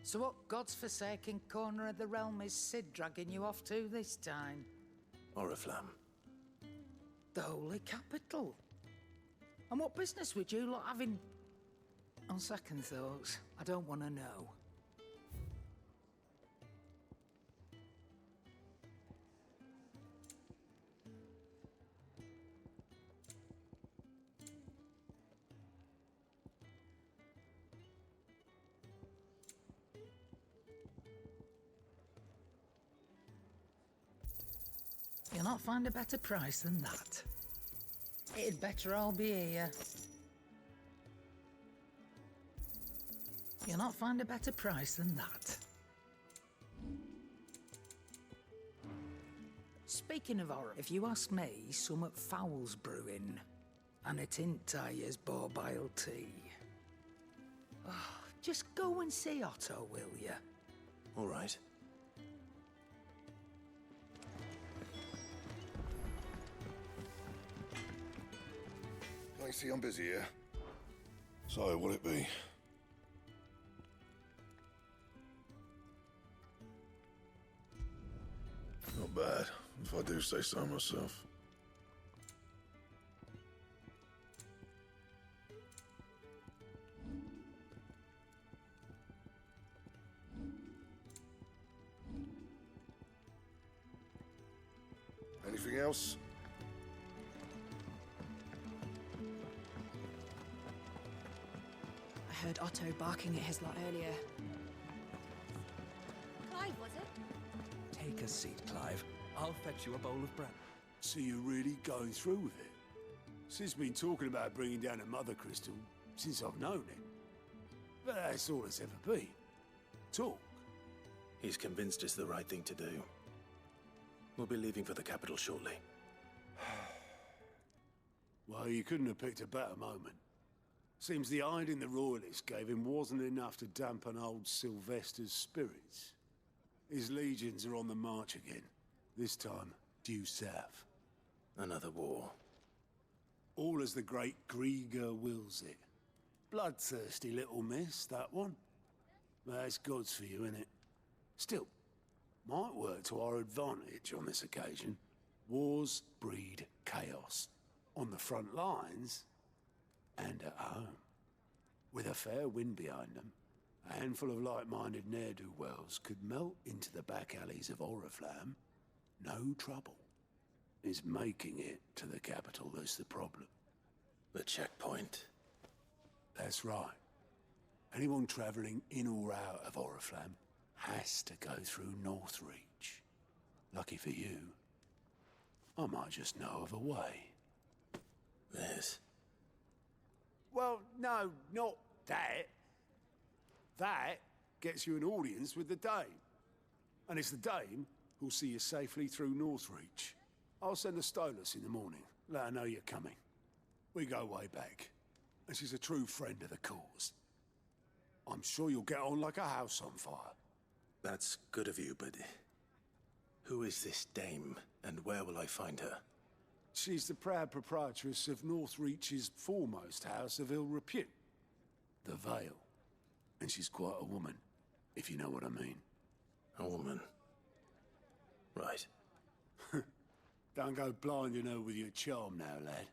So what god's-forsaken corner of the realm is Sid dragging you off to this time? Oriflamme. The holy capital. And what business would you lot have in... On second thoughts, I don't want to know. You'll not find a better price than that. It'd better all be here. You'll not find a better price than that. Speaking of horror, if you ask me, summat foul's brewing. And it ain't Tyre's borbile tea. Oh, just go and see Otto, will ya? All right. I see I'm busy here. So, will it be? Not bad, if I do say so myself. Anything else? I heard Otto barking at his lot earlier. Clive, was it? Take a seat, Clive. I'll fetch you a bowl of bread. So you're really going through with it? Sid's been talking about bringing down a mother crystal since I've known him. But that's all it's ever been. Talk. He's convinced it's the right thing to do. We'll be leaving for the capital shortly. Well, you couldn't have picked a better moment. Seems the hiding the royalists gave him wasn't enough to dampen old Sylvester's spirits. His legions are on the march again. This time, due south. Another war. All as the great Grieger wills it. Bloodthirsty little miss, that one. That's God's for you, innit? Still, might work to our advantage on this occasion. Wars breed chaos. On the front lines, and at home. With a fair wind behind them, a handful of like-minded ne'er-do-wells could melt into the back alleys of Oriflamme. No trouble. It's making it to the capital that's the problem. The checkpoint. That's right. Anyone travelling in or out of Oriflamme has to go through Northreach. Lucky for you, I might just know of a way. This. Well, no, not that. That gets you an audience with the Dame. And it's the Dame who'll see you safely through Northreach. I'll send a Stolas in the morning, let her know you're coming. We go way back, and she's a true friend of the cause. I'm sure you'll get on like a house on fire. That's good of you, but... who is this dame, and where will I find her? She's the proud proprietress of Northreach's foremost house of ill repute, the Vale. And she's quite a woman, if you know what I mean. A woman. Right. Don't go blinding her with your charm now, lad.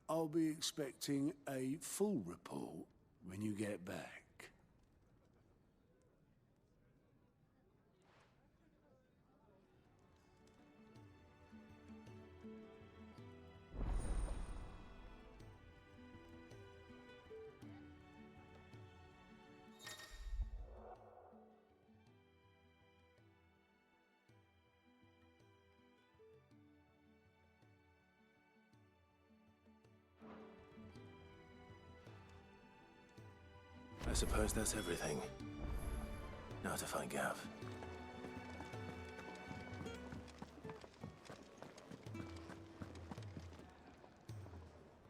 I'll be expecting a full report when you get back. I suppose that's everything. Now to find Gav.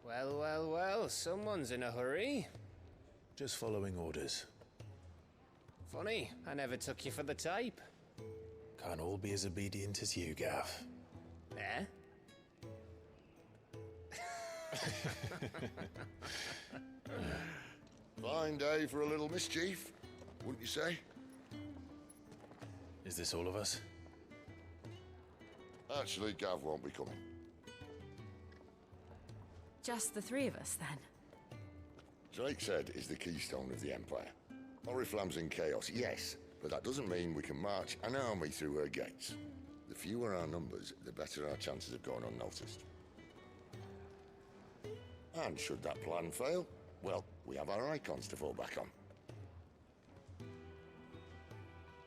Well, well, well, someone's in a hurry. Just following orders. Funny, I never took you for the type. Can't all be as obedient as you, Gav. Eh? Fine day for a little mischief, wouldn't you say? Is this all of us? Actually, Gav won't be coming. Just the three of us, then. Drake's Head is the keystone of the Empire. Oriflamme's in chaos, yes, but that doesn't mean we can march an army through her gates. The fewer our numbers, the better our chances of going unnoticed. And should that plan fail, well, we have our Eikons to fall back on.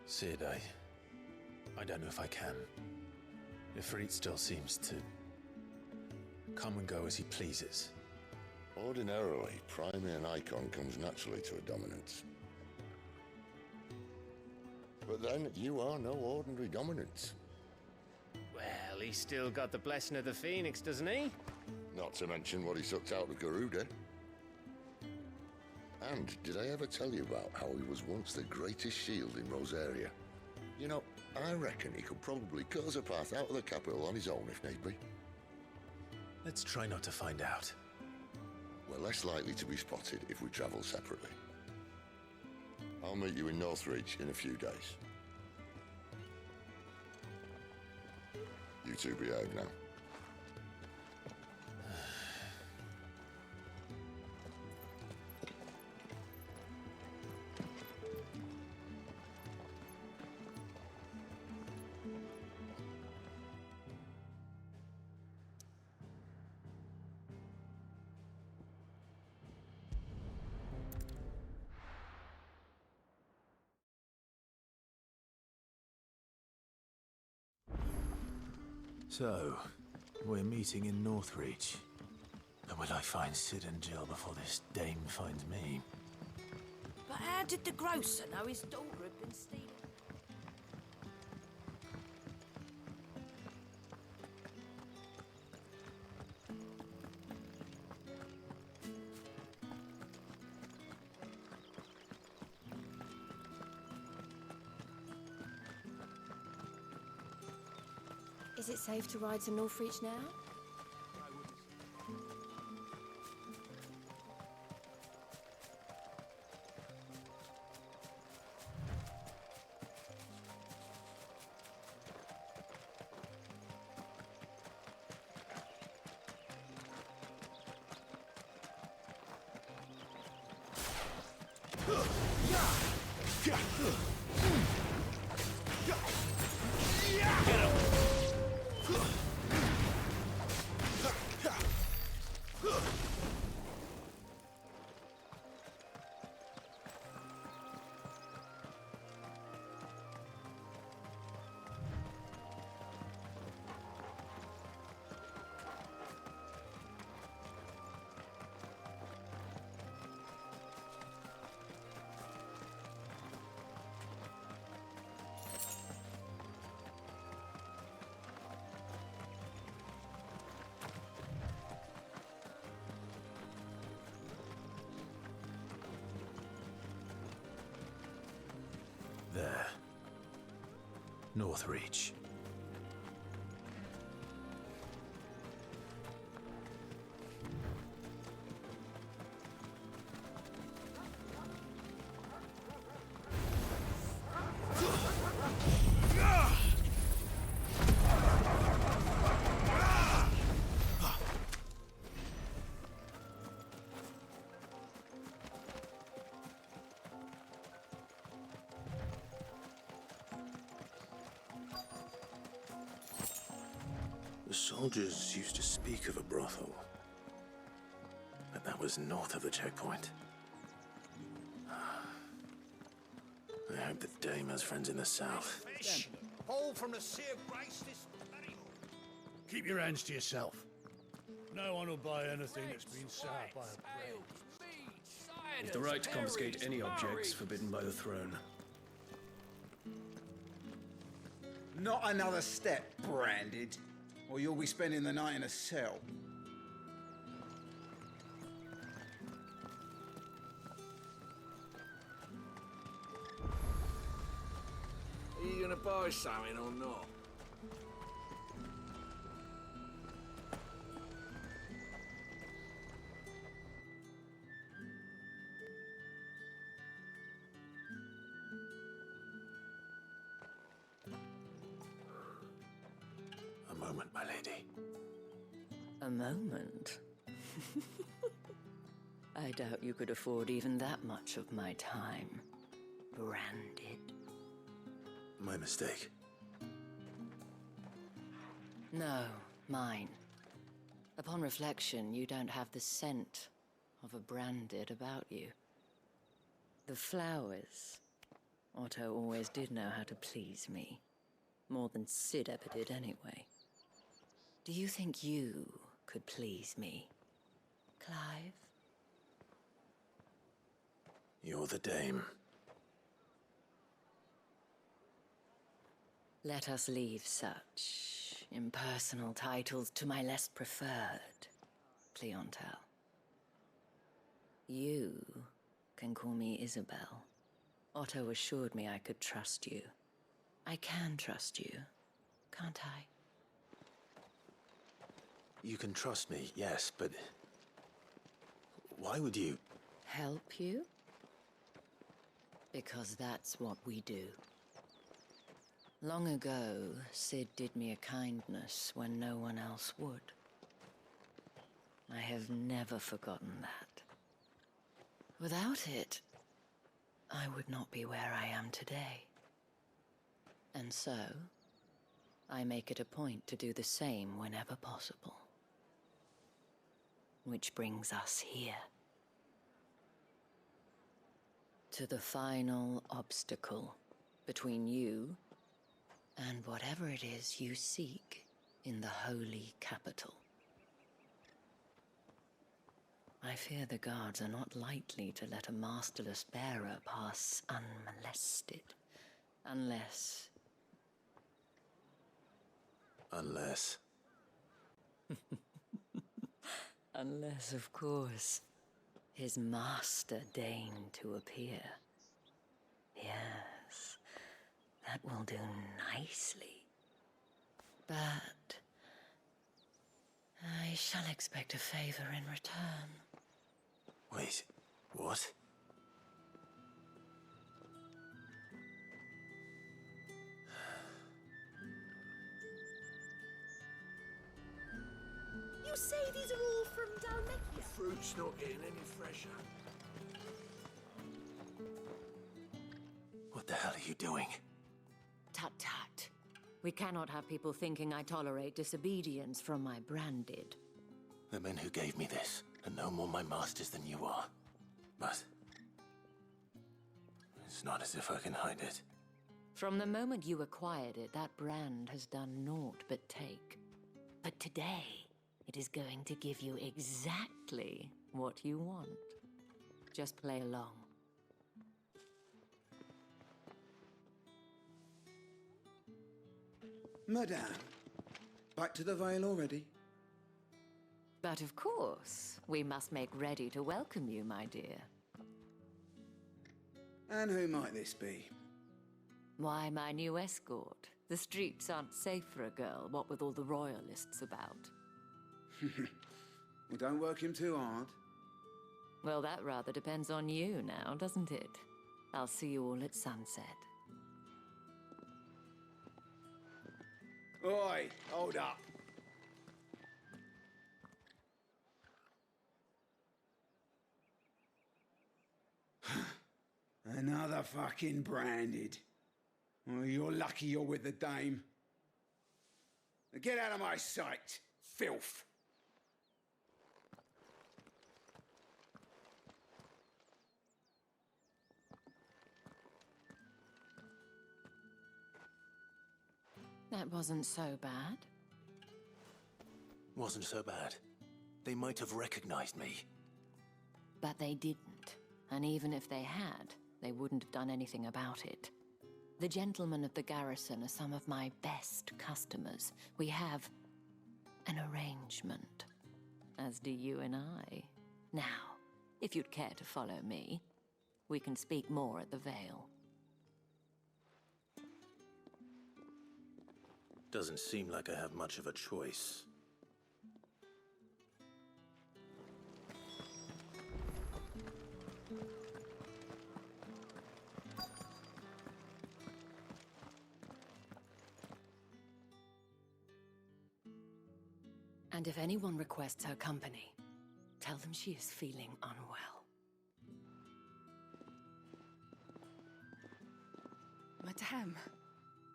Sid, I don't know if I can. Ifrit still seems to come and go as he pleases. Ordinarily, priming an Eikon comes naturally to a dominance. But then, you are no ordinary dominance. Well, he's still got the blessing of the Phoenix, doesn't he? Not to mention what he sucked out of Garuda. And did I ever tell you about how he was once the greatest shield in Rosaria? You know, I reckon he could probably cut us a path out of the capital on his own if need be. Let's try not to find out. We're less likely to be spotted if we travel separately. I'll meet you in Northreach in a few days. You two behave now. So, we're meeting in Northreach. And will I find Sid and Jill before this dame finds me? But how did the grocer know his daughter had been stealing? Is it safe to ride to Northreach now? There. Northreach. The soldiers used to speak of a brothel, but that was north of the checkpoint. I hope the dame has friends in the south. Fish! Haul from the Sea of Grace this bloody morning. Keep your hands to yourself. No one will buy anything that's been set up by a brain. With the right to confiscate any objects forbidden by the throne. Not another step, Branded, or you'll be spending the night in a cell. Are you gonna buy something or not? lady. A moment? I doubt you could afford even that much of my time. Branded. My mistake. No, mine. Upon reflection, you don't have the scent of a branded about you. The flowers. Otto always did know how to please me. More than Sid ever did anyway. Do you think you could please me, Clive? You're the dame. Let us leave such impersonal titles to my less preferred clientele. You can call me Isabel. Otto assured me I could trust you. I can trust you, can't I? You can trust me, yes, but... why would you... Help you? Because that's what we do. Long ago, Sid did me a kindness when no one else would. I have never forgotten that. Without it, I would not be where I am today. And so, I make it a point to do the same whenever possible. Which brings us here. To the final obstacle between you and whatever it is you seek in the holy capital. I fear the guards are not likely to let a masterless bearer pass unmolested. Unless... Unless... Unless, of course, his master deigned to appear. Yes, that will do nicely. But... I shall expect a favor in return. Wait, what? You say these are all from down there? The fruit's not getting any fresher. What the hell are you doing? Tut-tut. We cannot have people thinking I tolerate disobedience from my branded. The men who gave me this are no more my masters than you are. But... it's not as if I can hide it. From the moment you acquired it, that brand has done naught but take. But today, it is going to give you exactly what you want. Just play along. Madame, back to the Vale already? But of course, we must make ready to welcome you, my dear. And who might this be? Why, my new escort. The streets aren't safe for a girl, what with all the royalists about. Well, don't work him too hard. Well, that rather depends on you now, doesn't it? I'll see you all at sunset. Oi, hold up. Another fucking branded. Well, you're lucky you're with the dame. Now get out of my sight, filth. That wasn't so bad. Wasn't so bad. They might have recognized me. But they didn't. And even if they had, they wouldn't have done anything about it. The gentlemen of the garrison are some of my best customers. We have an arrangement, as do you and I. Now, if you'd care to follow me, we can speak more at the Vale. Doesn't seem like I have much of a choice. And if anyone requests her company, tell them she is feeling unwell. Madame,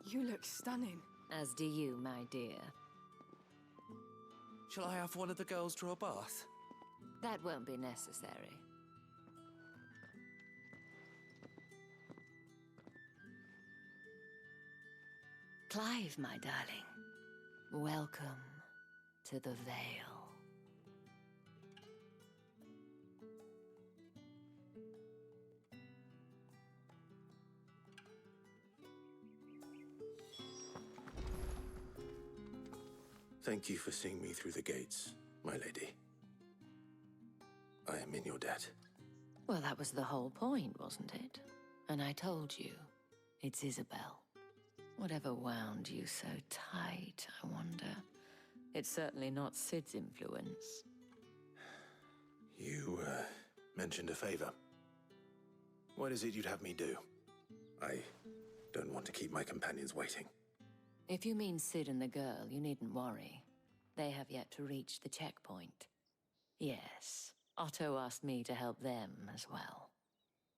you look stunning. As do you, my dear. Shall I have one of the girls draw a bath? That won't be necessary. Clive, my darling. Welcome to the Vale. Thank you for seeing me through the gates, my lady. I am in your debt. Well, that was the whole point, wasn't it? And I told you, it's Isabel. Whatever wound you so tight, I wonder. It's certainly not Sid's influence. You, mentioned a favor. What is it you'd have me do? I don't want to keep my companions waiting. If you mean Sid and the girl, you needn't worry. They have yet to reach the checkpoint. Yes, Otto asked me to help them as well.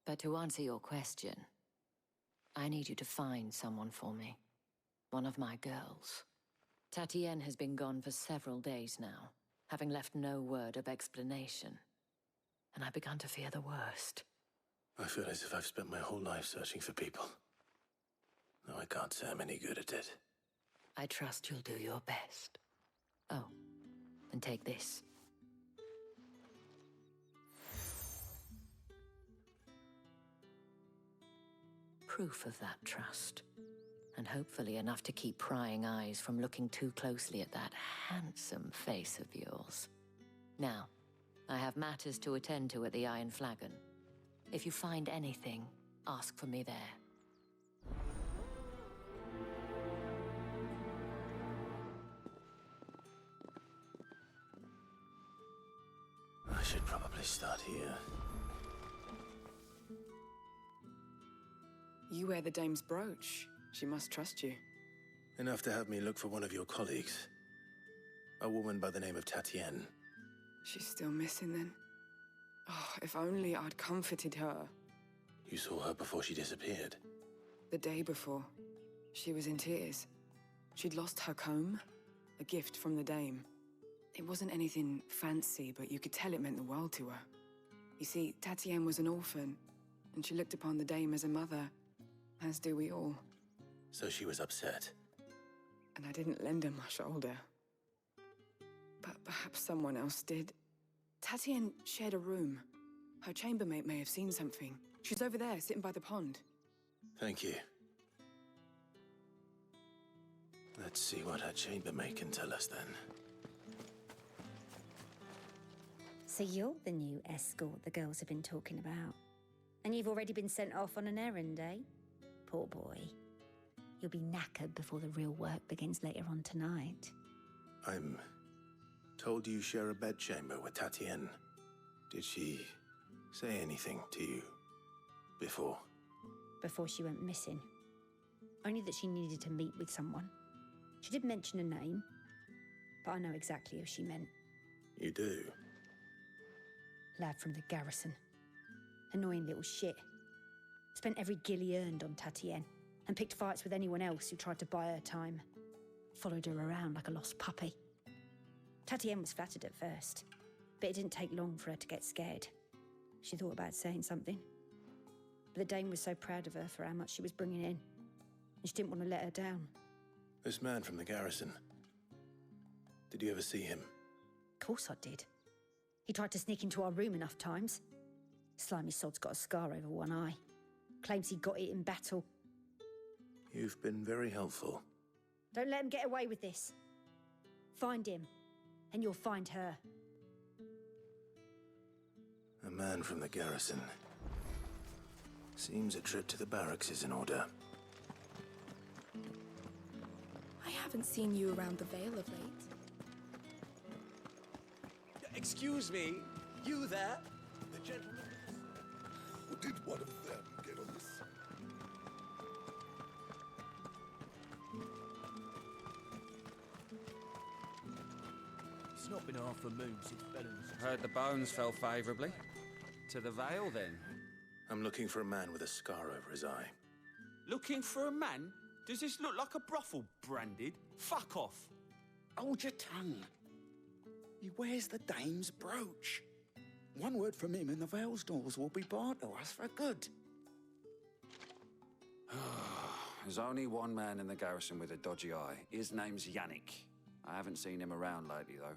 But to answer your question, I need you to find someone for me. One of my girls. Tatienne has been gone for several days now, having left no word of explanation. And I've begun to fear the worst. I feel as if I've spent my whole life searching for people. Though I can't say I'm any good at it. I trust you'll do your best. Oh, and take this. Proof of that trust. And hopefully enough to keep prying eyes from looking too closely at that handsome face of yours. Now, I have matters to attend to at the Iron Flagon. If you find anything, ask for me there. I should probably start here. You wear the dame's brooch. She must trust you. Enough to have me look for one of your colleagues. A woman by the name of Tatienne. She's still missing then? Oh, if only I'd comforted her. You saw her before she disappeared? The day before. She was in tears. She'd lost her comb, a gift from the dame. It wasn't anything fancy, but you could tell it meant the world to her. You see, Tatienne was an orphan, and she looked upon the dame as a mother, as do we all. So she was upset. And I didn't lend her my shoulder. But perhaps someone else did. Tatienne shared a room. Her chambermaid may have seen something. She's over there, sitting by the pond. Thank you. Let's see what her chambermaid can tell us then. So you're the new escort the girls have been talking about. And you've already been sent off on an errand, eh? Poor boy. You'll be knackered before the real work begins later on tonight. I'm told you share a bedchamber with Tatienne. Did she say anything to you before? Before she went missing. Only that she needed to meet with someone. She did mention a name, but I know exactly who she meant. You do? Lad from the garrison. Annoying little shit. Spent every guil he earned on Tatienne, and picked fights with anyone else who tried to buy her time. Followed her around like a lost puppy. Tatienne was flattered at first, but it didn't take long for her to get scared. She thought about saying something. But the dame was so proud of her for how much she was bringing in, and she didn't want to let her down. This man from the garrison. Did you ever see him? Of course I did. He tried to sneak into our room enough times. Slimy sod's got a scar over one eye. Claims he got it in battle. You've been very helpful. Don't let him get away with this. Find him, and you'll find her. A man from the garrison. Seems a trip to the barracks is in order. I haven't seen you around the Vale of late. Excuse me, you there? The gentleman. Or did one of them get on this? Not been half a moon since Bellums. Heard the bones fell favourably. To the Vale, then. I'm looking for a man with a scar over his eye. Looking for a man? Does this look like a brothel, Branded? Fuck off. Hold your tongue. He wears the dame's brooch. One word from him and the Vale's doors will be barred to us for good. There's only one man in the garrison with a dodgy eye. His name's Yannick. I haven't seen him around lately, though.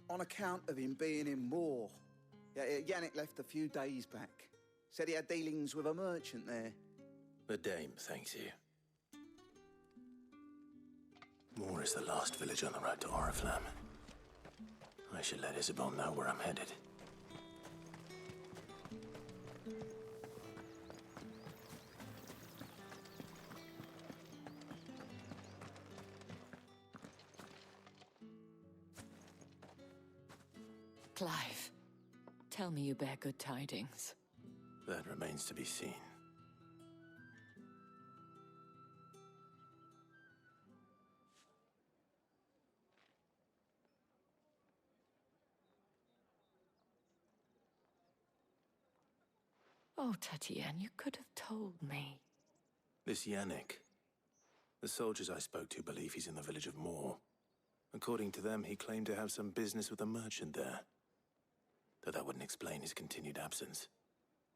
On account of him being in war. Yeah, Yannick left a few days back. Said he had dealings with a merchant there. The dame thanks you. Moor is the last village on the road to Oriflamme. I should let Isabel know where I'm headed. Clive, tell me you bear good tidings. That remains to be seen. Oh, Tatienne, you could have told me. This Yannick. The soldiers I spoke to believe he's in the village of Moor. According to them, he claimed to have some business with a merchant there. Though that wouldn't explain his continued absence.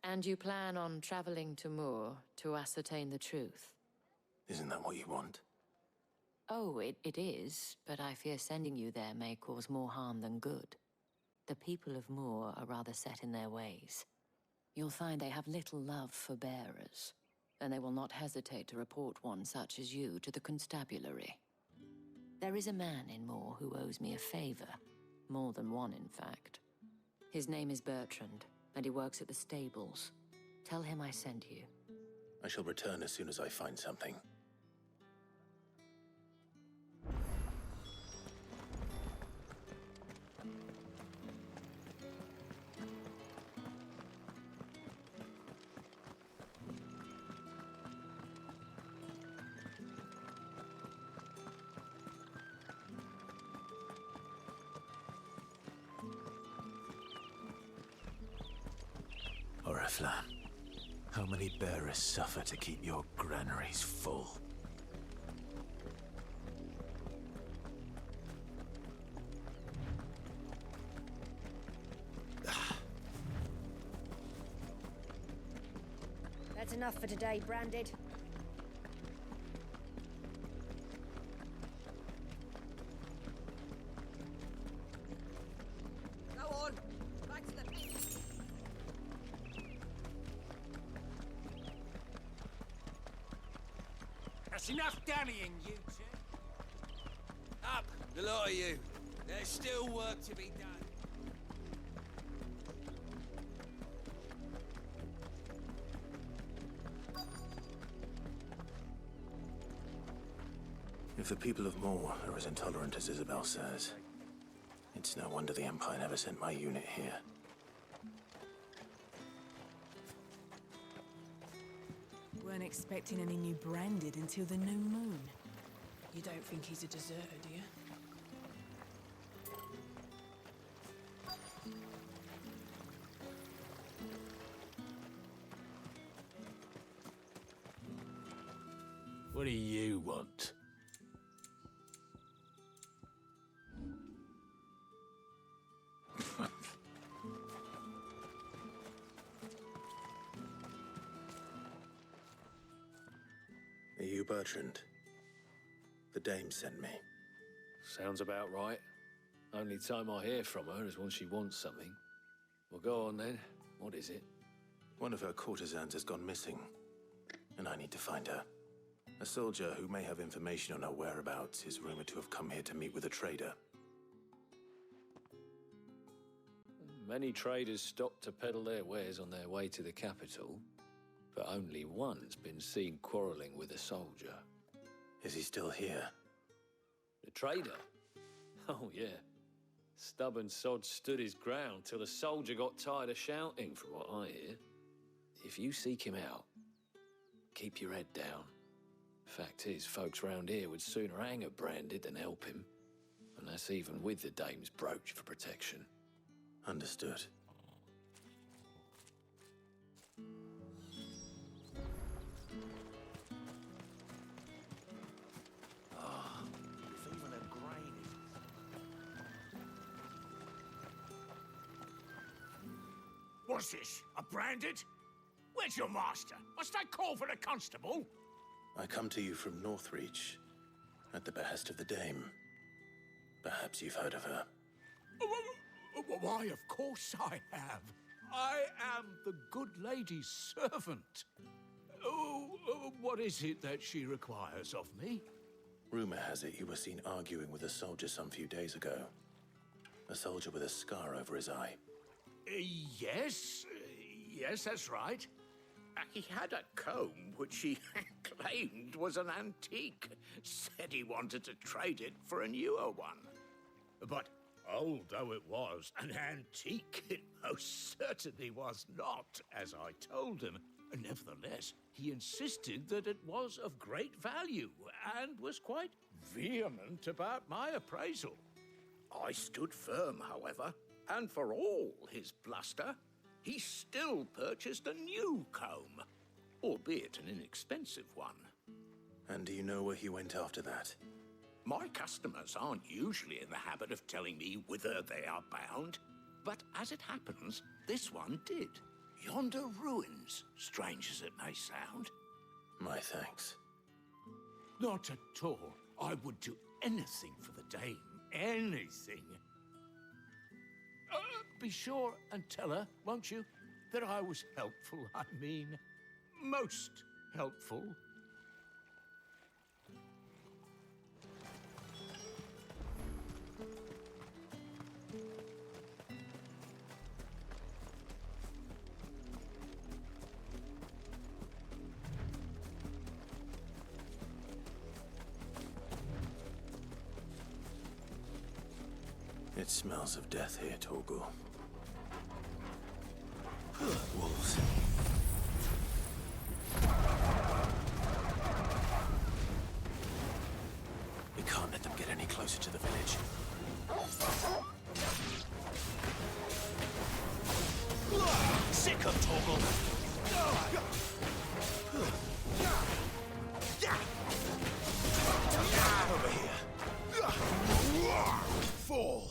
And you plan on traveling to Moor to ascertain the truth? Isn't that what you want? Oh, it is, but I fear sending you there may cause more harm than good. The people of Moor are rather set in their ways. You'll find they have little love for bearers, and they will not hesitate to report one such as you to the constabulary. There is a man in Moor who owes me a favor. More than one, in fact. His name is Bertrand, and he works at the stables. Tell him I sent you. I shall return as soon as I find something. Oriflamme, how many bearers suffer to keep your granaries full? That's enough for today, Branded. Go on, back to the pit. That's enough dallying, you two. Up, the lot of you. There's still work to be done. If the people of Moor are as intolerant as Isabel says, it's no wonder the Empire never sent my unit here. Weren't expecting any new Branded until the new moon. You don't think he's a deserter, do you? What do you want? Are you Bertrand? The dame sent me. Sounds about right. Only time I hear from her is when she wants something. Well, go on then. What is it? One of her courtesans has gone missing, and I need to find her. A soldier who may have information on her whereabouts is rumored to have come here to meet with a trader. Many traders stop to peddle their wares on their way to the capital, but only one's been seen quarreling with a soldier. Is he still here? The trader? Oh, yeah. Stubborn sod stood his ground till the soldier got tired of shouting, from what I hear. If you seek him out, keep your head down. Fact is, folks round here would sooner hang a Branded than help him. And that's even with the dame's brooch for protection. Understood. If even a grain What's this? A branded? Where's your master? Must I call for the constable? I come to you from Northreach, at the behest of the Dame. Perhaps you've heard of her. Why, of course I have. I am the good lady's servant. What is it that she requires of me? Rumor has it you were seen arguing with a soldier some few days ago. A soldier with a scar over his eye. Yes, that's right. He had a comb which he claimed was an antique. Said he wanted to trade it for a newer one. But old though it was, an antique it most certainly was not, as I told him. Nevertheless, he insisted that it was of great value and was quite vehement about my appraisal. I stood firm, however, and for all his bluster, he still purchased a new comb, albeit an inexpensive one. And do you know where he went after that? My customers aren't usually in the habit of telling me whither they are bound, but as it happens, this one did. Yonder ruins, strange as it may sound. My thanks. Not at all. I would do anything for the Dame. Anything. Be sure and tell her, won't you, that I was helpful. I mean, most helpful. It smells of death here, Torgal. Wolves. We can't let them get any closer to the village. Sick of Torgal! Over here. Fall!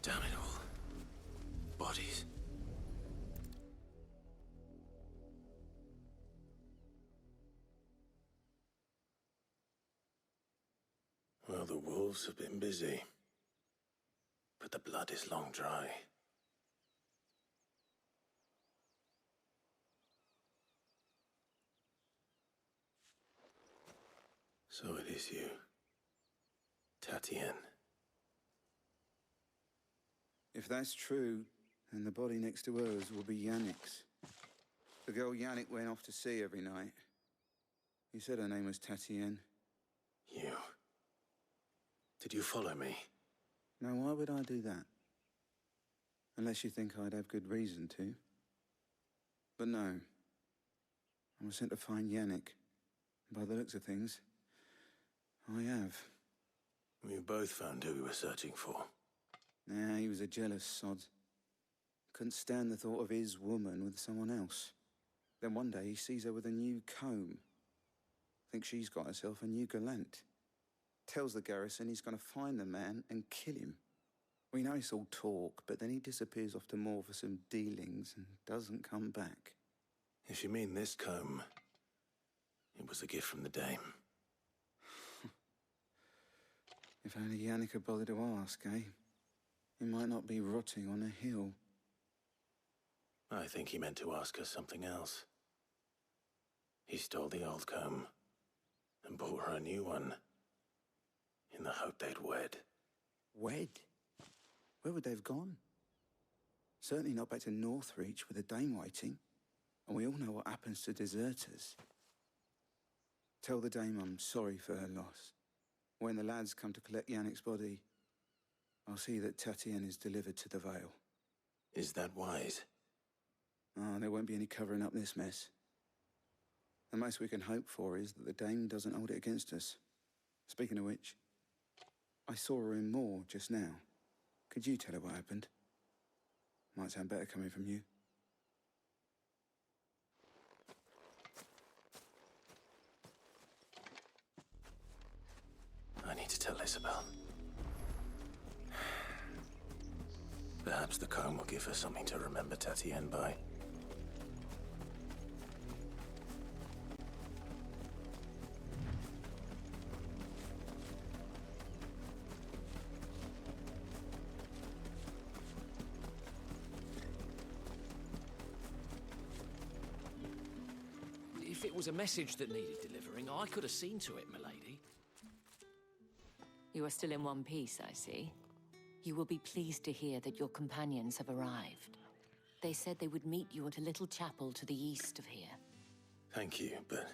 Damn it all. Bodies. Well, the wolves have been busy. But the blood is long dry. So it is you, Tatienne. If that's true, then the body next to hers will be Yannick's. The girl Yannick went off to see every night. He said her name was Tatienne. You. Did you follow me? Now, why would I do that? Unless you think I'd have good reason to. But no. I was sent to find Yannick. By the looks of things, I have. We both found who we were searching for. Nah, he was a jealous sod. Couldn't stand the thought of his woman with someone else. Then one day he sees her with a new comb. Thinks she's got herself a new gallant. Tells the garrison he's going to find the man and kill him. We know it's all talk, but then he disappears off to Moor for some dealings and doesn't come back. If you mean this comb, it was a gift from the Dame. If only Yannick had bothered to ask, eh? He might not be rotting on a hill. I think he meant to ask her something else. He stole the old comb and bought her a new one in the hope they'd wed. Wed? Where would they have gone? Certainly not back to Northreach with a Dame waiting. And we all know what happens to deserters. Tell the Dame I'm sorry for her loss. When the lads come to collect Yannick's body, I'll see that Tatien is delivered to the Vale. Is that wise? Oh, there won't be any covering up this mess. The most we can hope for is that the Dame doesn't hold it against us. Speaking of which, I saw her in Moor just now. Could you tell her what happened? Might sound better coming from you. I need to tell Isabel. Perhaps the comb will give her something to remember Tatien by. If it was a message that needed delivering, I could have seen to it, milady. You are still in one piece, I see. You will be pleased to hear that your companions have arrived. They said they would meet you at a little chapel to the east of here. Thank you, but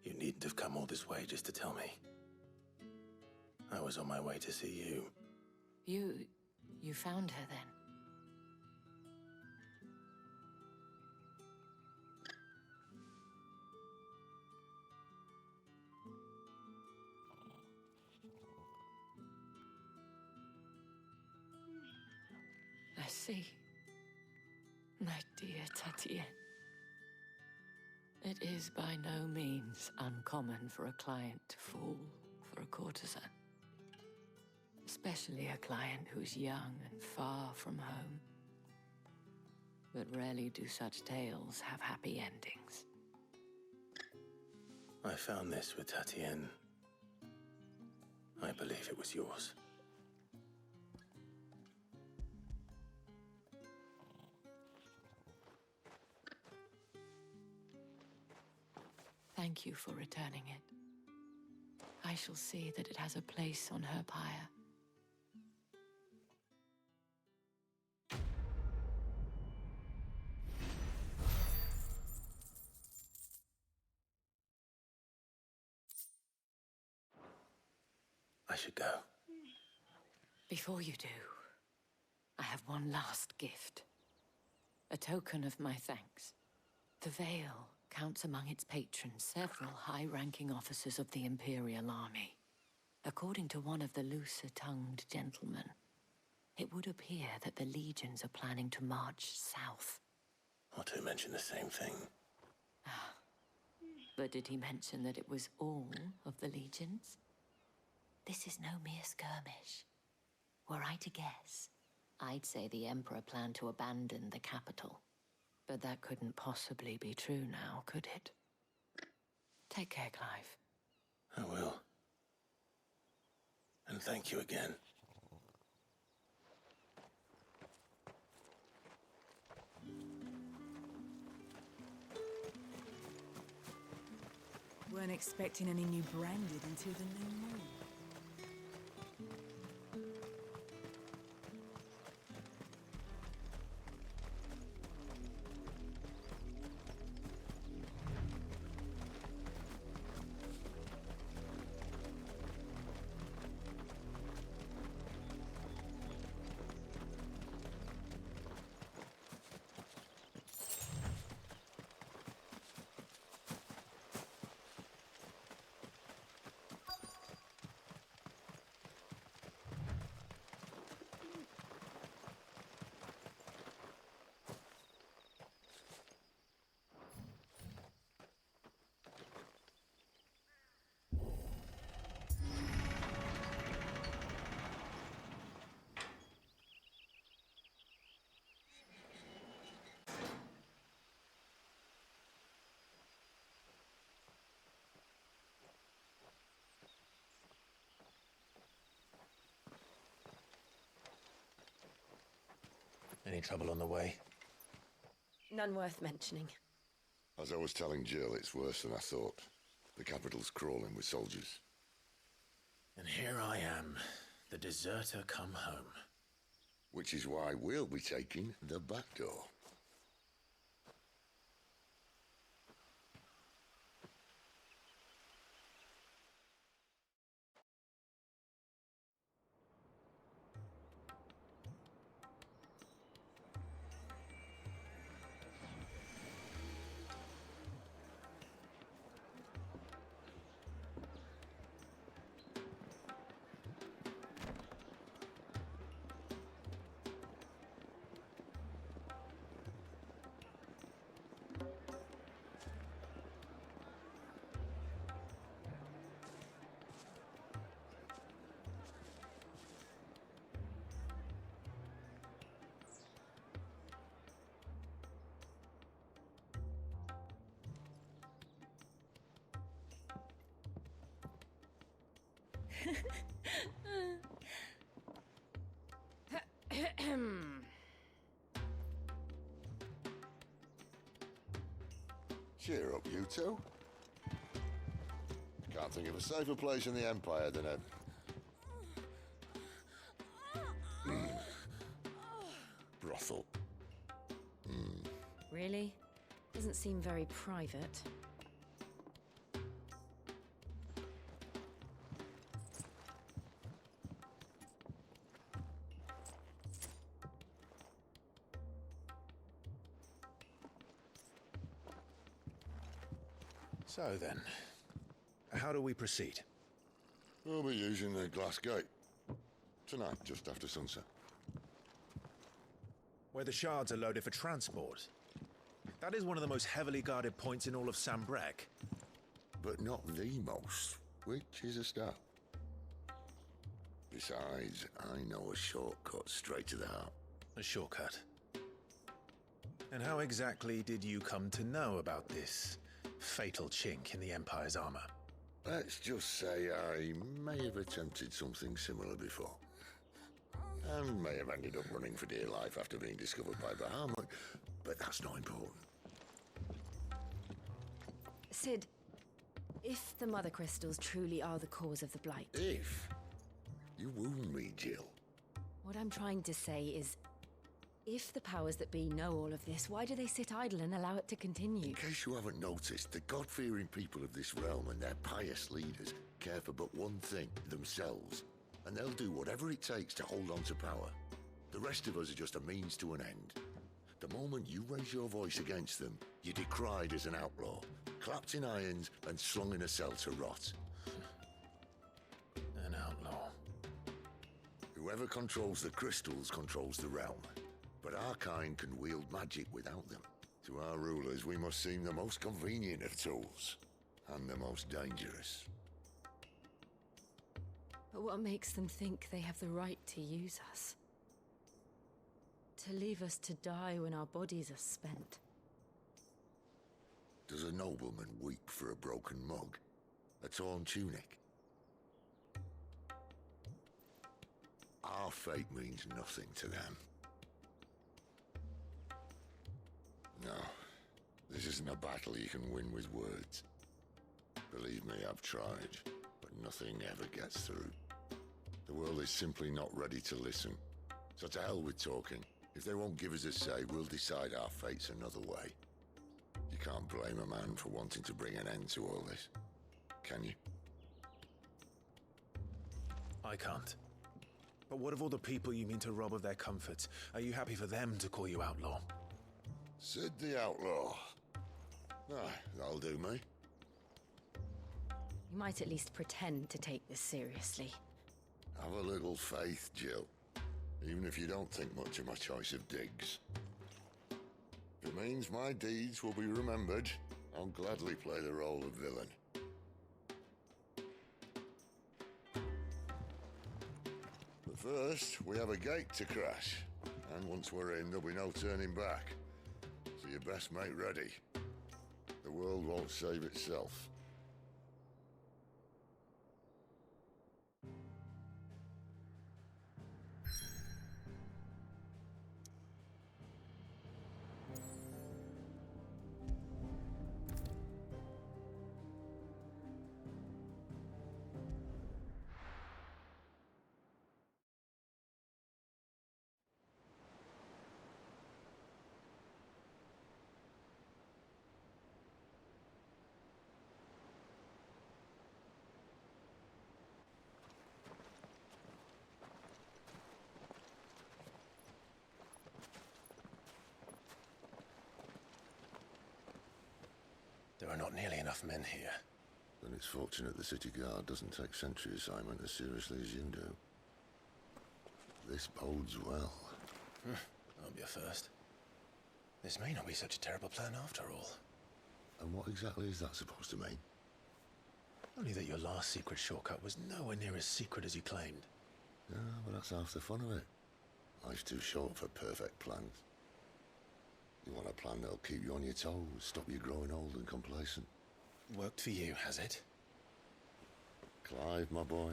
you needn't have come all this way just to tell me. I was on my way to see you. You found her then? I see. My dear Tatien. It is by no means uncommon for a client to fall for a courtesan. Especially a client who's young and far from home. But rarely do such tales have happy endings. I found this with Tatien. I believe it was yours. Thank you for returning it. I shall see that it has a place on her pyre. I should go. Before you do, I have one last gift. A token of my thanks. The Vale counts among its patrons several high-ranking officers of the Imperial Army. According to one of the looser-tongued gentlemen, it would appear that the legions are planning to march south. Not to mention the same thing. But did he mention that it was all of the legions? This is no mere skirmish. Were I to guess, I'd say the Emperor planned to abandon the capital. But that couldn't possibly be true now, could it? Take care, Clive. I will. And thank you again. Weren't expecting any new branded until the new moon. Any trouble on the way? None worth mentioning. As I was telling Jill, it's worse than I thought. The capital's crawling with soldiers. And here I am, the deserter come home. Which is why we'll be taking the back door. Cheer up, you two. Can't think of a safer place in the Empire than a... brothel. Really? Doesn't seem very private. So then, how do we proceed? We'll be using the glass gate. Tonight, just after sunset. Where the shards are loaded for transport. That is one of the most heavily guarded points in all of Sambrek. But not the most, which is a start. Besides, I know a shortcut straight to the heart. A shortcut? And how exactly did you come to know about this fatal chink in the Empire's armor? Let's just say I may have attempted something similar before. And may have ended up running for dear life after being discovered by Bahamut, but that's not important. Sid, if the Mother Crystals truly are the cause of the Blight... If? You wound me, Jill. What I'm trying to say is, if the powers that be know all of this, why do they sit idle and allow it to continue? In case you haven't noticed, the God-fearing people of this realm and their pious leaders care for but one thing, themselves. And they'll do whatever it takes to hold on to power. The rest of us are just a means to an end. The moment you raise your voice against them, you're decried as an outlaw, clapped in irons and slung in a cell to rot. An outlaw. Whoever controls the crystals controls the realm. But our kind can wield magic without them. To our rulers, we must seem the most convenient of tools, and the most dangerous. But what makes them think they have the right to use us? To leave us to die when our bodies are spent? Does a nobleman weep for a broken mug? A torn tunic? Our fate means nothing to them. No, this isn't a battle you can win with words. Believe me, I've tried, but nothing ever gets through. The world is simply not ready to listen. So to hell with talking. If they won't give us a say, we'll decide our fates another way. You can't blame a man for wanting to bring an end to all this, can you? I can't. But what of all the people you mean to rob of their comforts? Are you happy for them to call you outlaw? Sid the Outlaw. Ah, that'll do me. You might at least pretend to take this seriously. Have a little faith, Jill. Even if you don't think much of my choice of digs. If it means my deeds will be remembered, I'll gladly play the role of villain. But first, we have a gate to crash. And once we're in, there'll be no turning back. So you best make ready. The world won't save itself. There are not nearly enough men here. Then it's fortunate the city guard doesn't take sentry assignment as seriously as you do. This bodes well. That'll be a first. This may not be such a terrible plan after all. And what exactly is that supposed to mean? Only that your last secret shortcut was nowhere near as secret as you claimed. Yeah, but that's half the fun of it. Life's too short for perfect plans. You want a plan that'll keep you on your toes, stop you growing old and complacent. Worked for you, has it? Clive, my boy,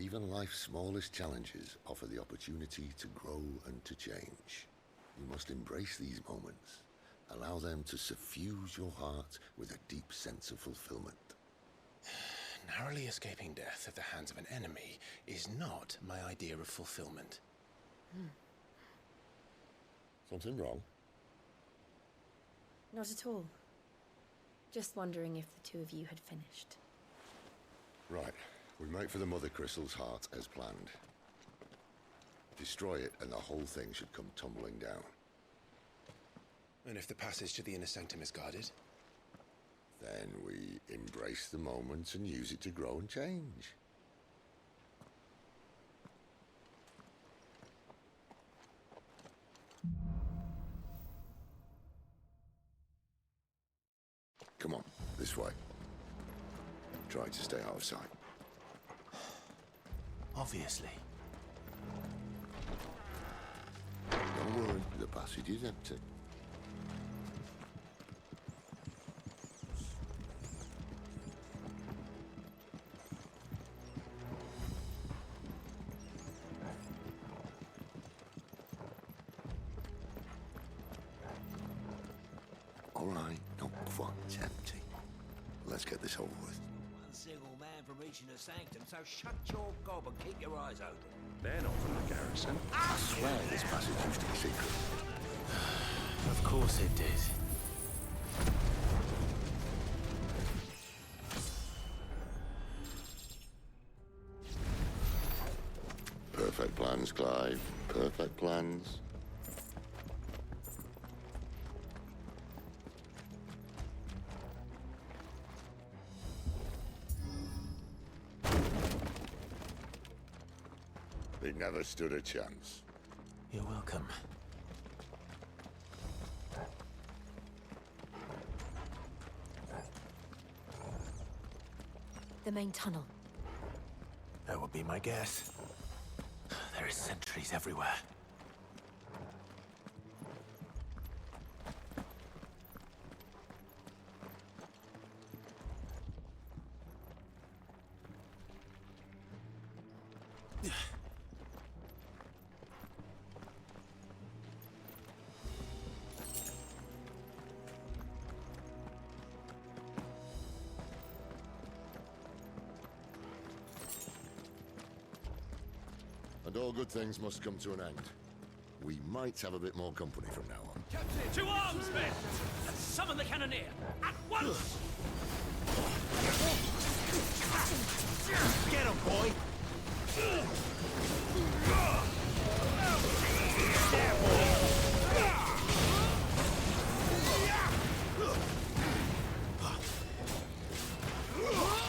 Even life's smallest challenges offer the opportunity to grow and to change. You must embrace these moments. Allow them to suffuse your heart with a deep sense of fulfillment. Narrowly escaping death at the hands of an enemy is not my idea of fulfillment. Something wrong? Not at all. Just wondering if the two of you had finished. Right. We make for the Mother Crystal's heart as planned. Destroy it and the whole thing should come tumbling down. And if the passage to the inner sanctum is guarded? Then we embrace the moment and use it to grow and change. Come on, this way. Try to stay out of sight. Obviously. Don't worry, the passage is empty. All right, not quite empty. Let's get this over with. One single man from reaching the sanctum, so shut your gob and keep your eyes open. They're not from the garrison. I swear this passage used to be secret. Of course it did. Perfect plans, Clive. Perfect plans. They never stood a chance. You're welcome. The main tunnel. That would be my guess. There are sentries everywhere. And all good things must come to an end. We might have a bit more company from now on. Captain! To arms, men! And summon the cannoneer! At once! Get him, boy! There, boy!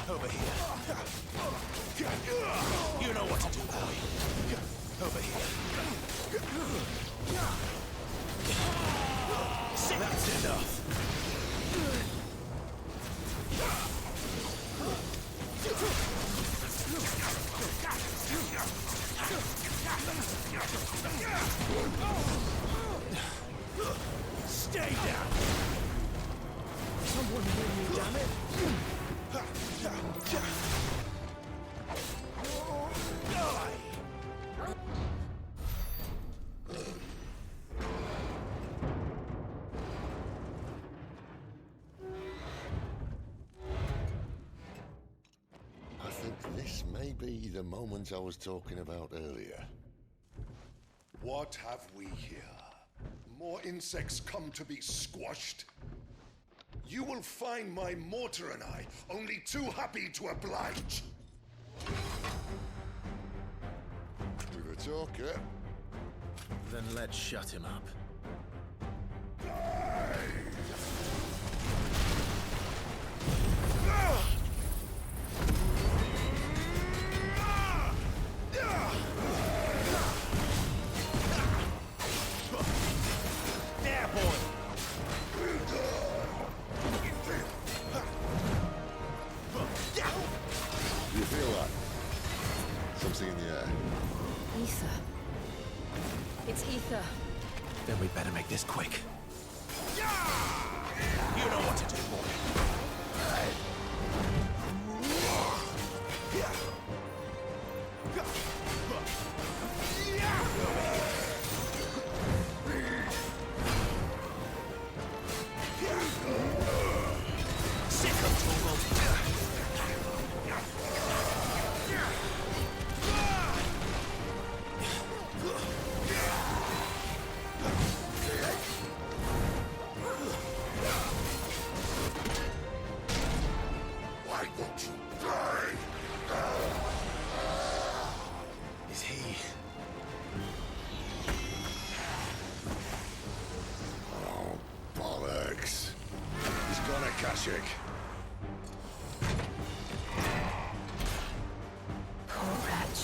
Over here. You know what to do, boy. Over here. That's enough. Stay down. Someone hear me, damn it. I think this may be the moment I was talking about earlier. What have we here? More insects come to be squashed? You will find my mortar and I only too happy to oblige. With a talker. Then let's shut him up. There, boy! You feel that? Something in the air. Ether. It's ether. Then we better make this quick. You know what to do, boy. magic. Poor wretch.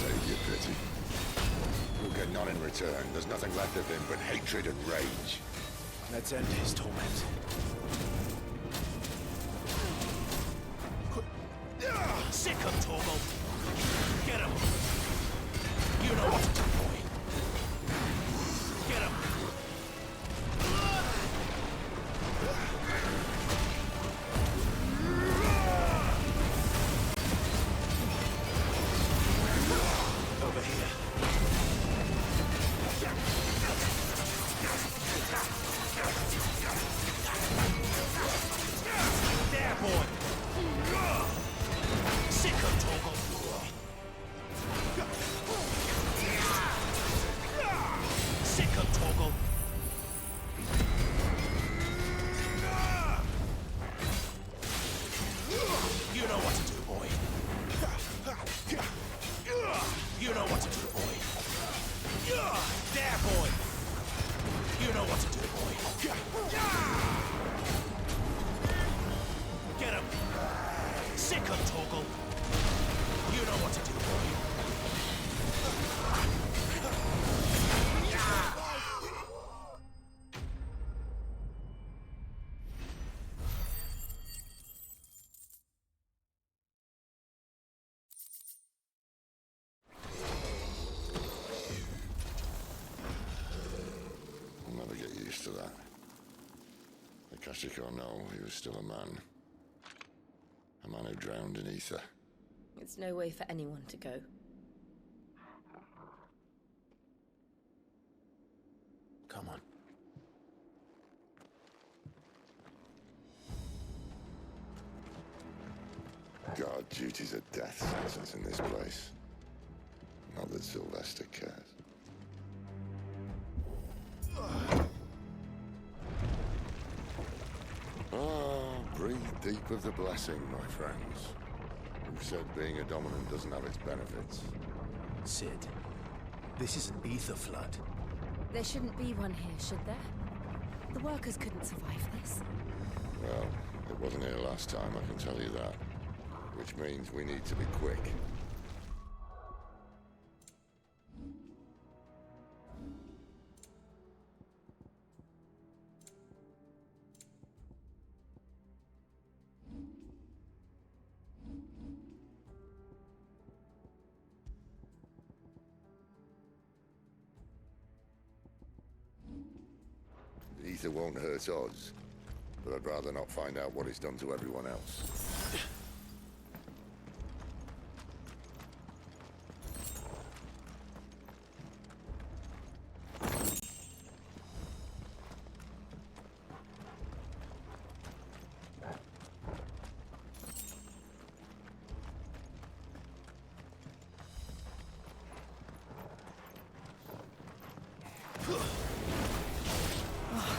Save your pity. We'll get none in return. There's nothing left of him but hatred and rage. Let's end his torment. Sick him, Torgal! Get him! You know what to do, boy. Get him! Over here. There, boy! Sick of Torgal! Sick of Torgal! You know what to do, boy. You know what to do, boy. There, boy! You know what to do, boy. Get him! Sick of Torgal! You know what to do, boy. I'll never get used to that. Akashic or no, he was still a man. A man who drowned in ether. It's no way for anyone to go. Come on. God, duty's a death sentence in this place. Not that Sylvester cares. Breathe deep of the blessing, my friends. Who said being a dominant doesn't have its benefits? Sid, this is an ether flood. There shouldn't be one here, should there? The workers couldn't survive this. Well, it wasn't here last time, I can tell you that. Which means we need to be quick. Ether won't hurt odds, but I'd rather not find out what it's done to everyone else.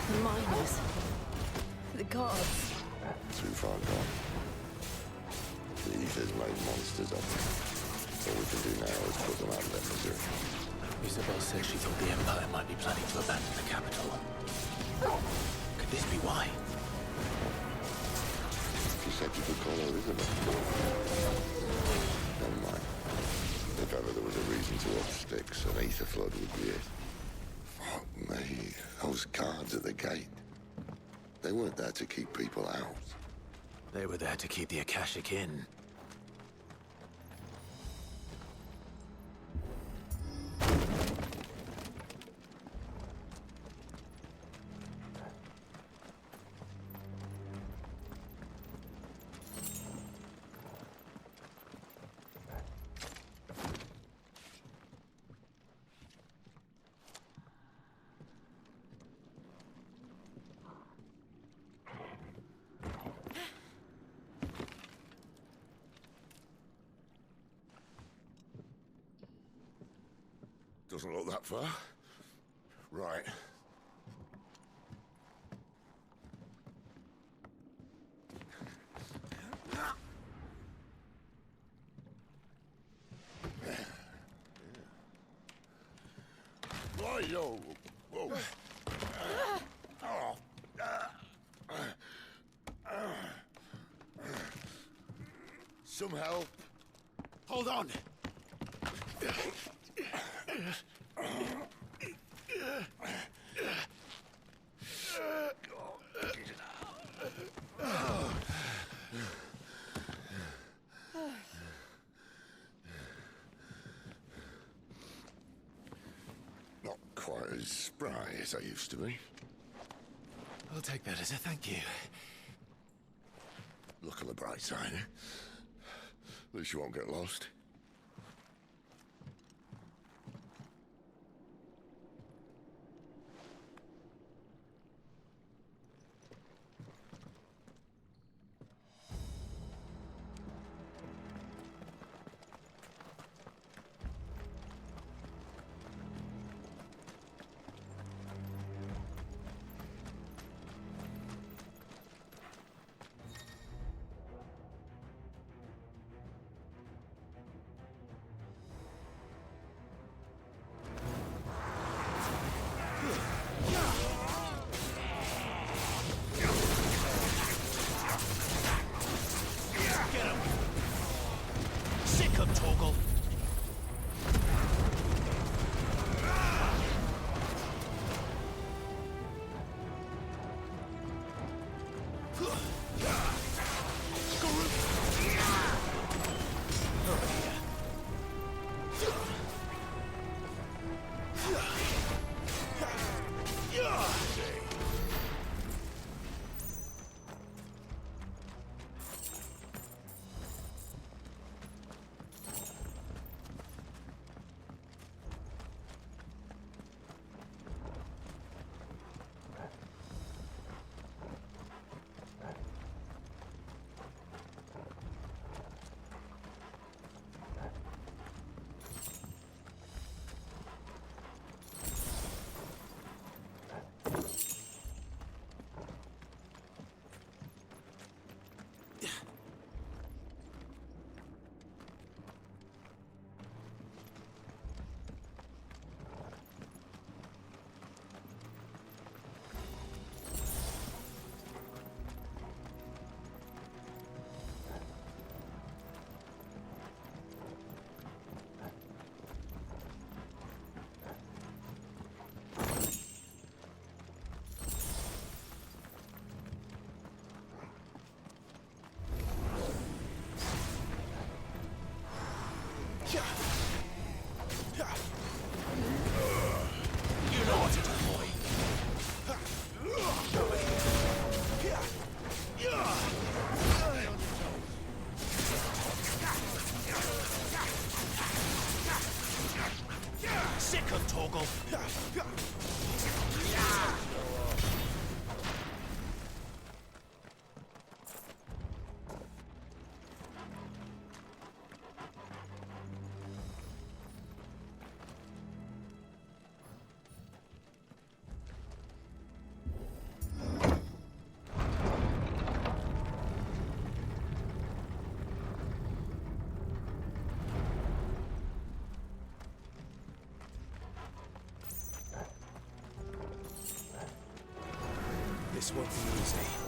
The miners. The guards. Too far gone. The ether's made monsters of them. All we can do now is put them out of their misery. Isabel said she thought the Empire might be planning to abandon the capital. Could this be why? She said you could call her Isabel. Never mind. If ever there was a reason to up sticks, an ether flood would be it. Fuck me. Those guards at the gate. They weren't there to keep people out. They were there to keep the Akashic in. Doesn't look that far. Right. Whoa. some help? Hold on. Not quite as spry as I used to be. I'll take that as a thank you. Look on the bright side, eh? At least you won't get lost. This won't be easy.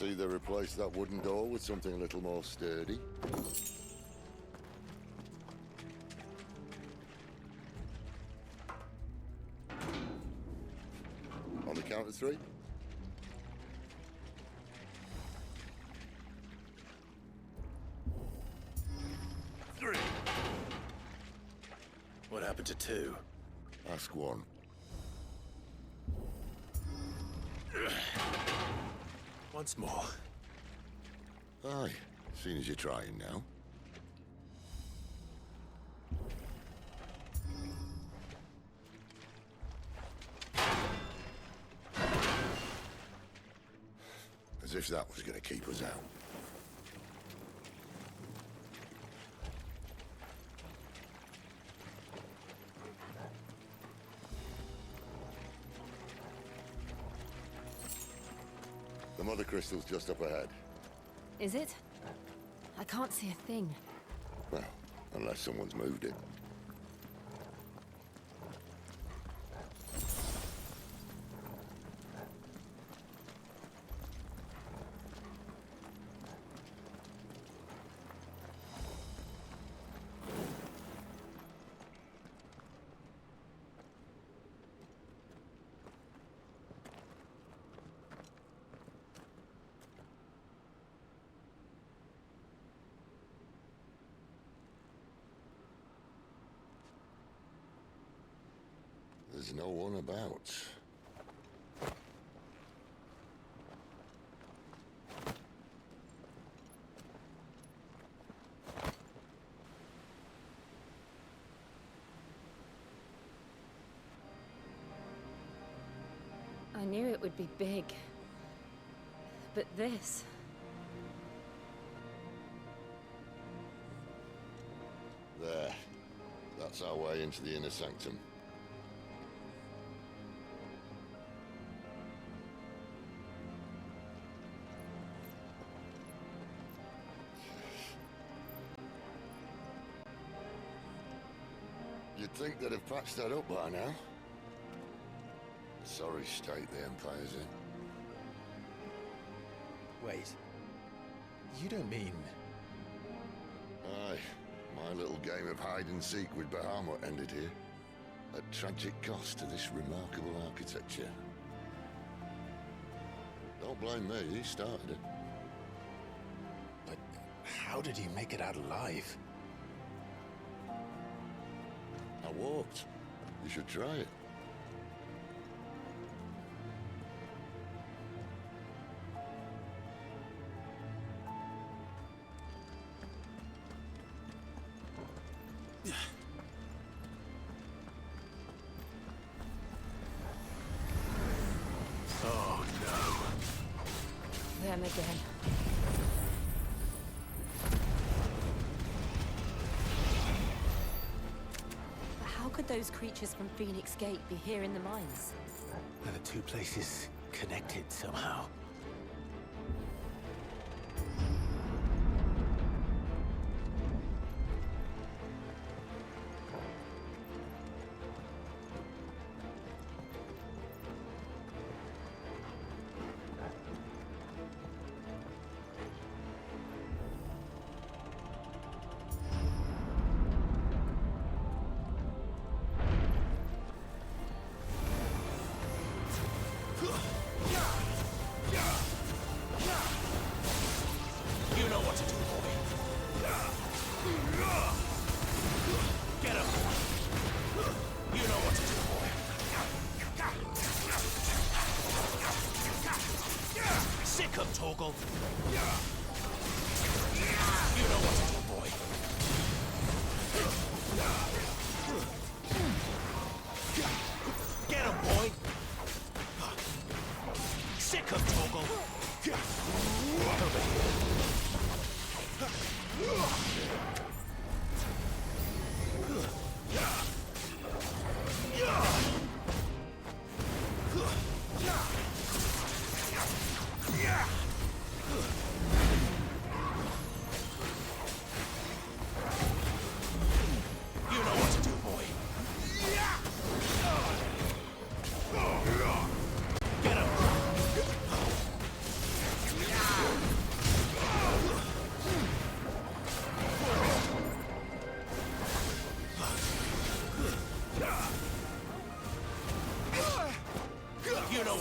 see they replaced that wooden door with something a little more sturdy. On the count of 3. What happened to 2? Ask 1. Once more. Aye, seeing as you're trying now. As if that was going to keep us out. The mother crystal's just up ahead. Is it? I can't see a thing. Well, unless someone's moved it. There's no one about. I knew it would be big. But this... There. That's our way into the inner sanctum. You'd think they'd have patched that up by now. Sorry state the Empire's in. Wait. You don't mean... Aye. My little game of hide-and-seek with Bahamut ended here. At tragic cost to this remarkable architecture. Don't blame me, he started it. But how did he make it out alive? I walked. You should try it. Oh no. Them again. How could those creatures from Phoenix Gate be here in the mines? Are the two places connected somehow?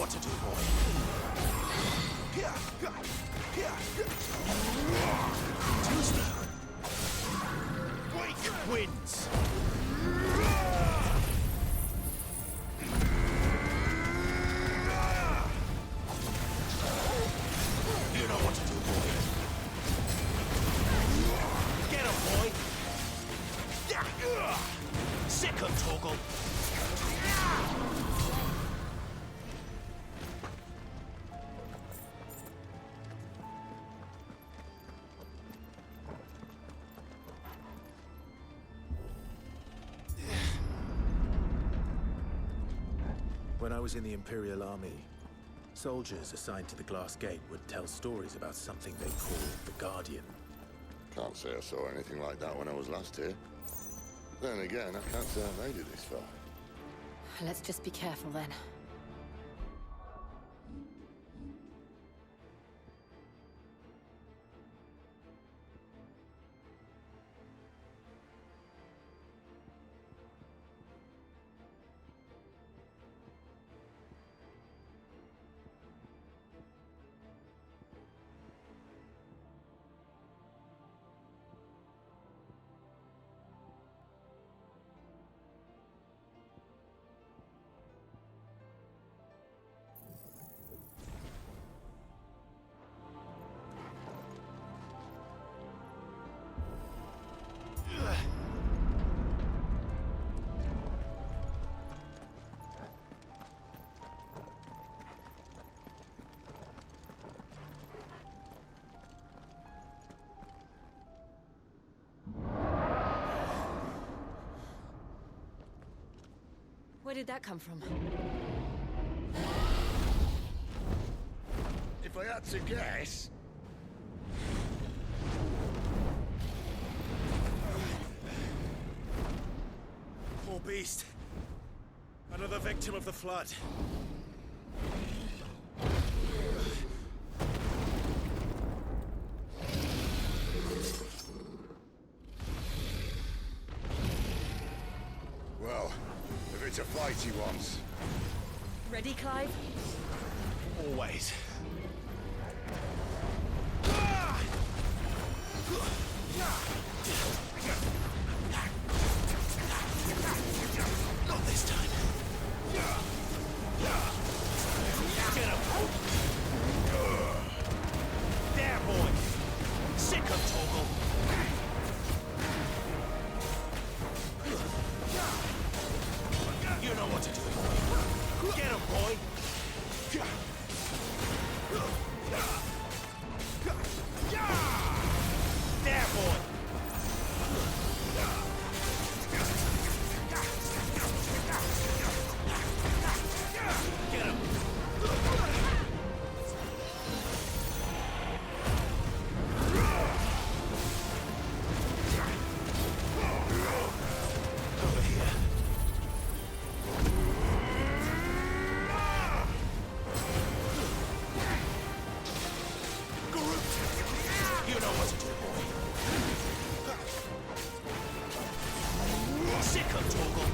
what to do, boy. Tuesday. Wake wins. You know what to do, boy. Get him, boy. Sick him, Torgal. When I was in the Imperial Army, soldiers assigned to the Glass Gate would tell stories about something they called the Guardian. Can't say I saw anything like that when I was last here. Then again, I can't say I made it this far. Let's just be careful then. Where did that come from? If I had to guess... Poor beast. Another victim of the flood. Well, if it's a fight he wants. Ready, Clive? Always. Not this time. Get him. There, boy. Sick him, Torgal. You know what to do, boy. Get him, boy. There, boy. Get him. Over here. You know what to do, boy. Sick of Torgal.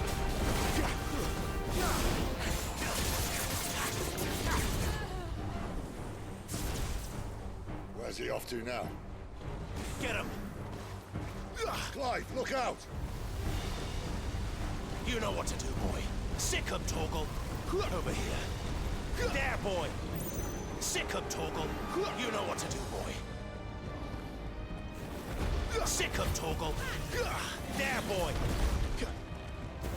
Where's he off to now? Get him. Clive, look out! You know what to do, boy. Sick of Torgal. Over here. There, boy. Sick of Torgal. You know what to do, boy. Sick of Torgal. There, boy.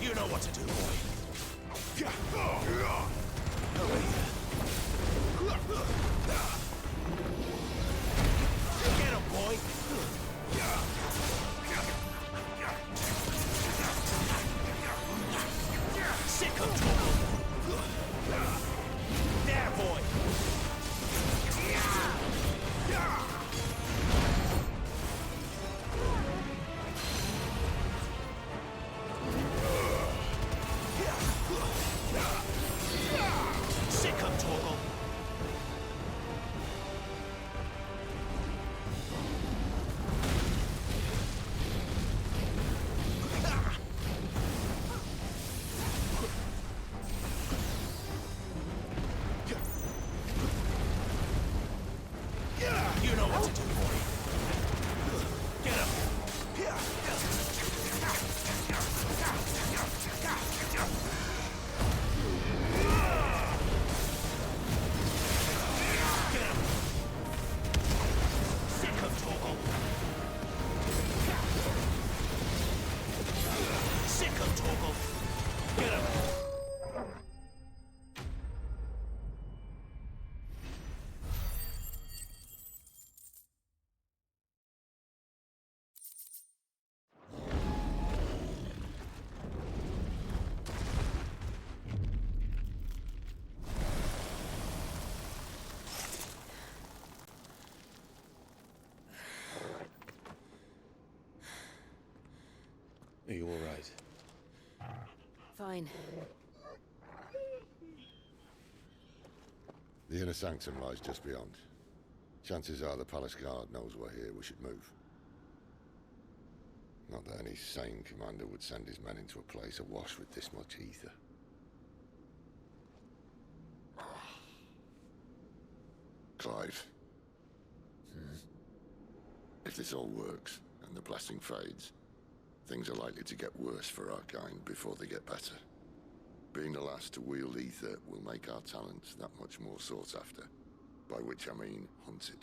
You know what to do, boy. Over here. Get him, boy. Sick of Torgal. There, boy. Sick of Torgal. Fine. The inner sanctum lies just beyond. Chances are the palace guard knows we're here. We should move. Not that any sane commander would send his men into a place awash with this much ether. Clive. If this all works, and the blessing fades, things are likely to get worse for our kind before they get better. Being the last to wield ether will make our talents that much more sought after. By which I mean hunted.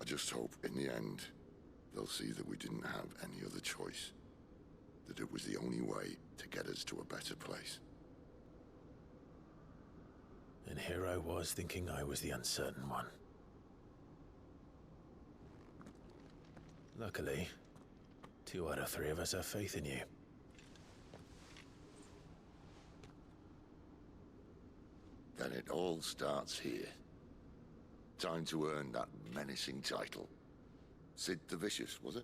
I just hope, in the end, they'll see that we didn't have any other choice. That it was the only way to get us to a better place. And here I was thinking I was the uncertain one. Luckily, 2 out of 3 of us have faith in you. Then it all starts here. Time to earn that menacing title. Sid the Vicious, was it?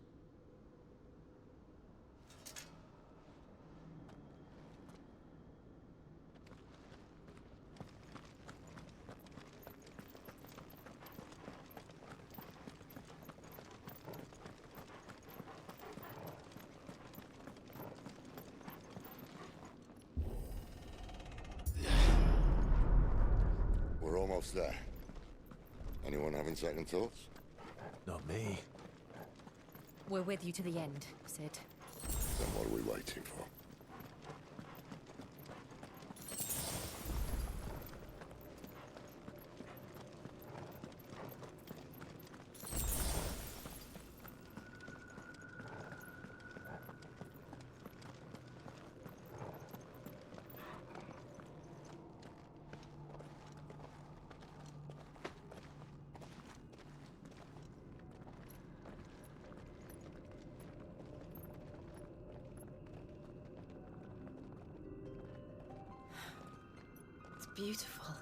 We're almost there. Anyone having second thoughts? Not me. We're with you to the end, Sid. Then what are we waiting for? Beautiful.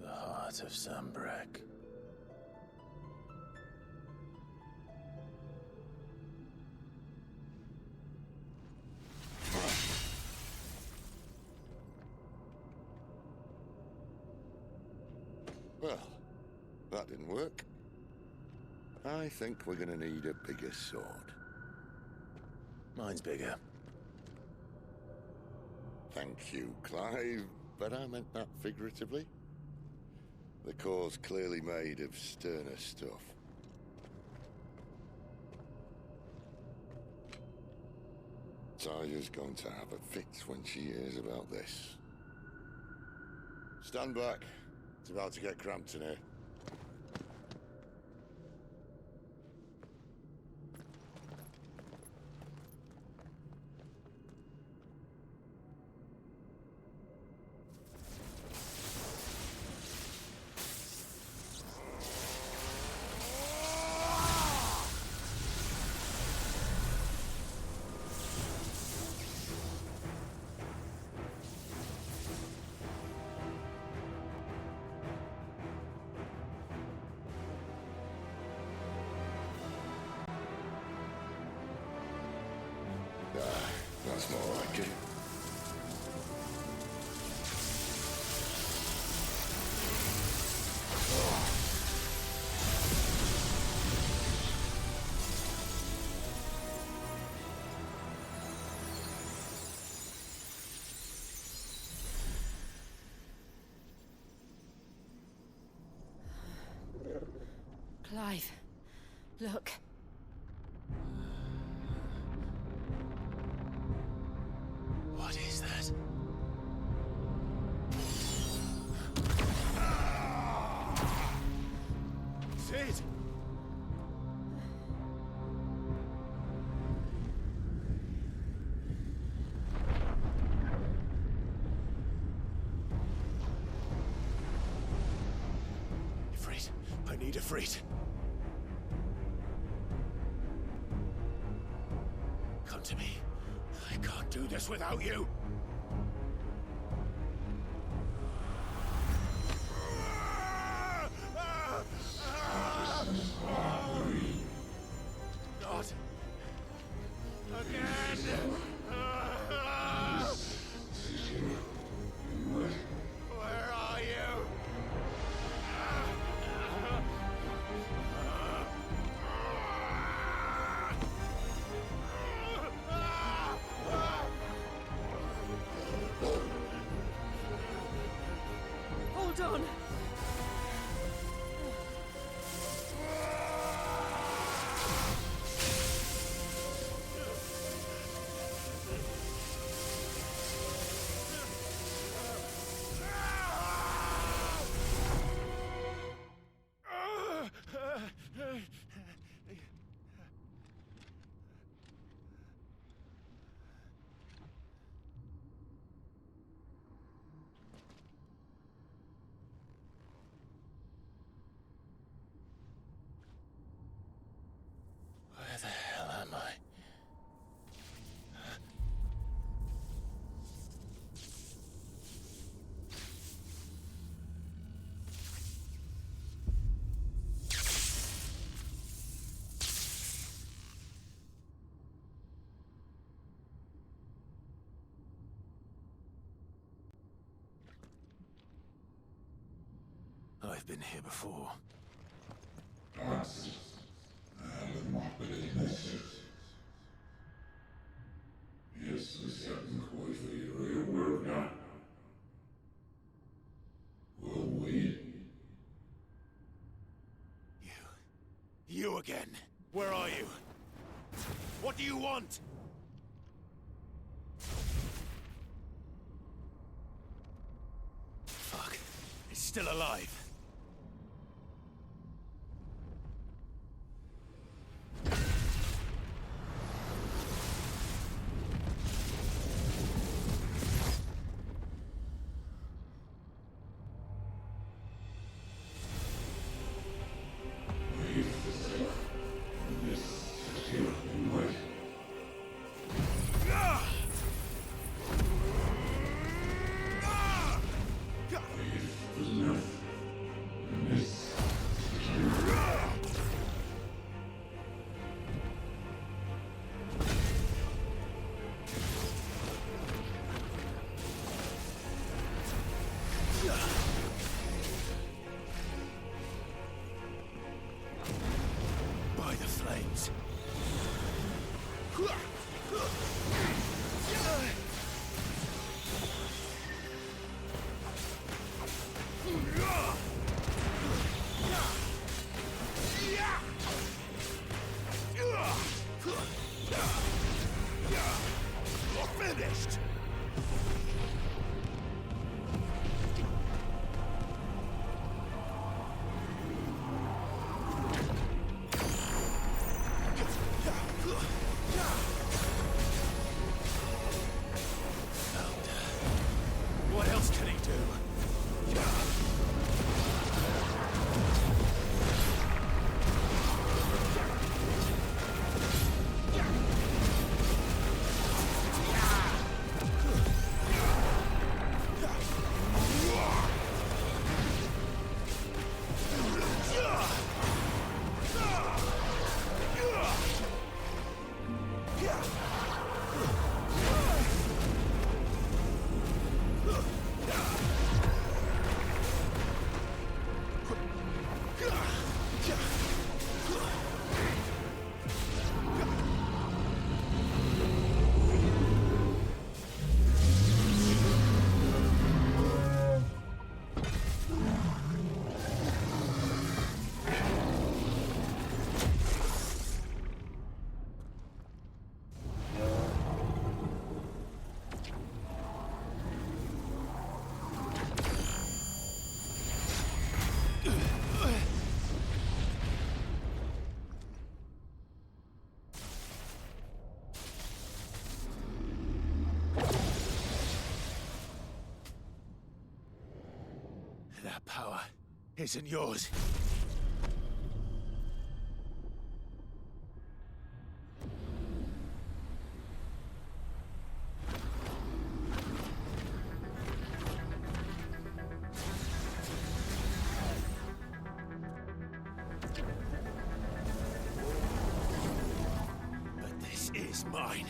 The heart of Sambrek. Well, that didn't work. I think we're gonna need a bigger sword. Mine's bigger. Thank you, Clive, but I meant that figuratively. The core's clearly made of sterner stuff. Taya's going to have a fit when she hears about this. Stand back. It's about to get cramped in here. That's more like it. Clive, look. What is that? Sid! Ifrit, I need Ifrit. Come to me. I can't do this without you. Not again! Where are you? Hold on! Where the hell am I? I've been here before. You again. Where are you? What do you want? Fuck. It's still alive. By the flames. You're finished! What else can he do? That power isn't yours. But this is mine.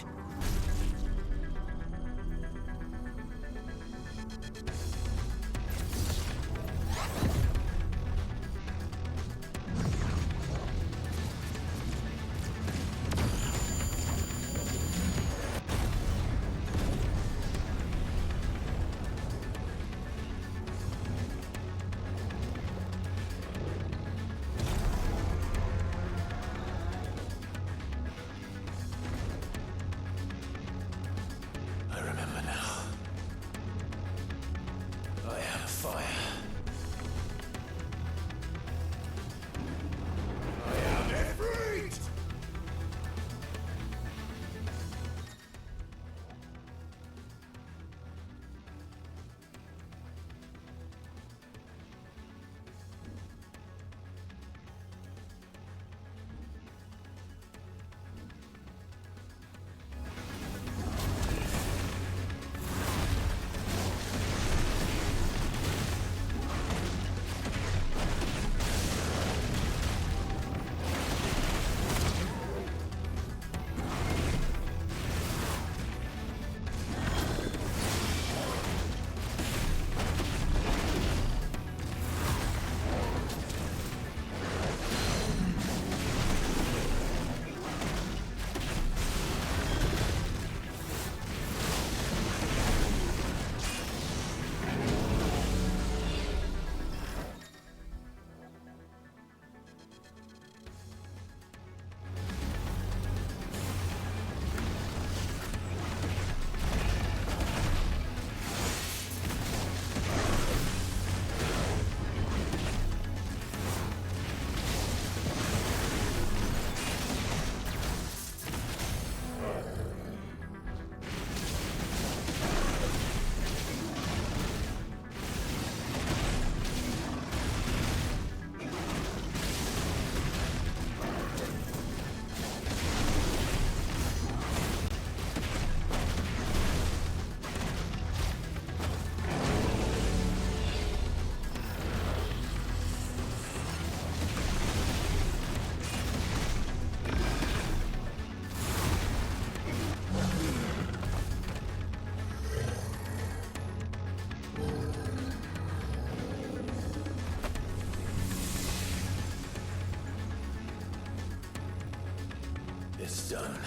stone.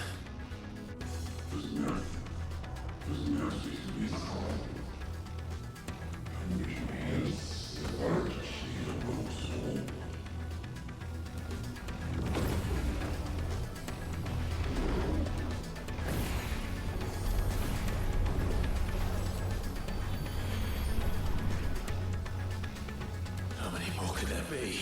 How many more could there be?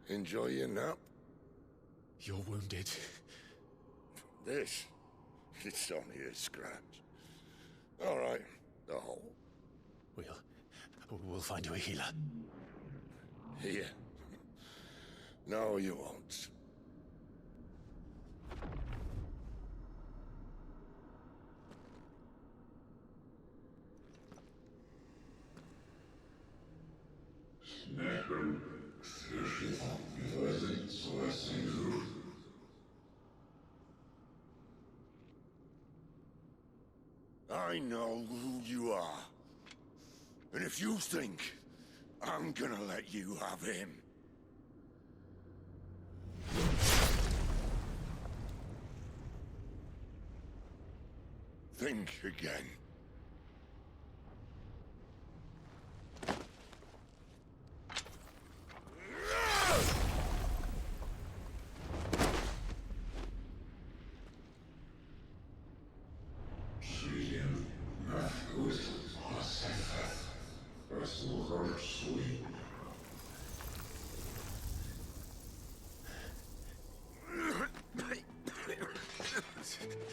Enjoy your nap? You're wounded. This? It's only a scratch. All right, the hole. We'll find you a healer. Here? No, you won't. I know who you are. And if you think I'm gonna let you have him... think again.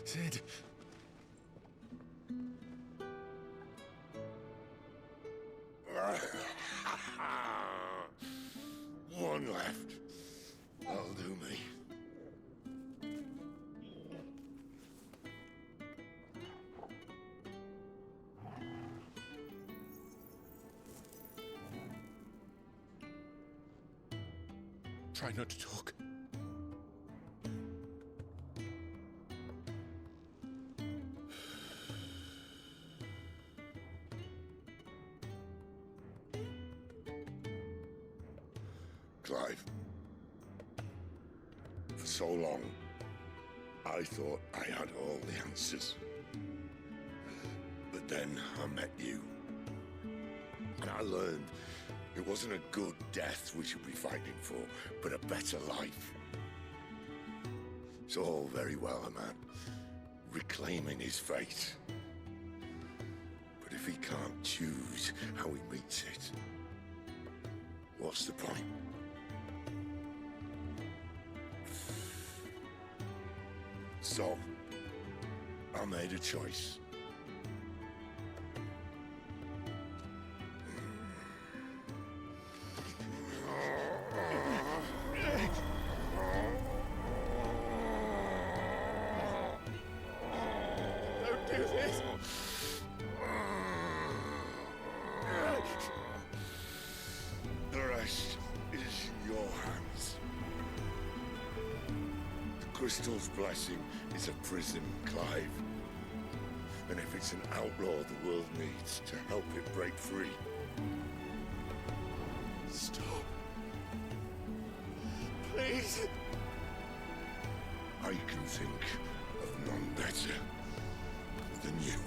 Sid. One left. That'll do me. Try not to talk. Clive. For so long, I thought I had all the answers. But then I met you. And I learned it wasn't a good death we should be fighting for, but a better life. It's all very well, a man reclaiming his fate. But if he can't choose how he meets it, what's the point? So, I made a choice. Don't do this! The rest is in your hands. The Crystal's blessing is a prison, Clive. And if it's an outlaw the world needs to help it break free... Stop. Please. I can think of none better than you.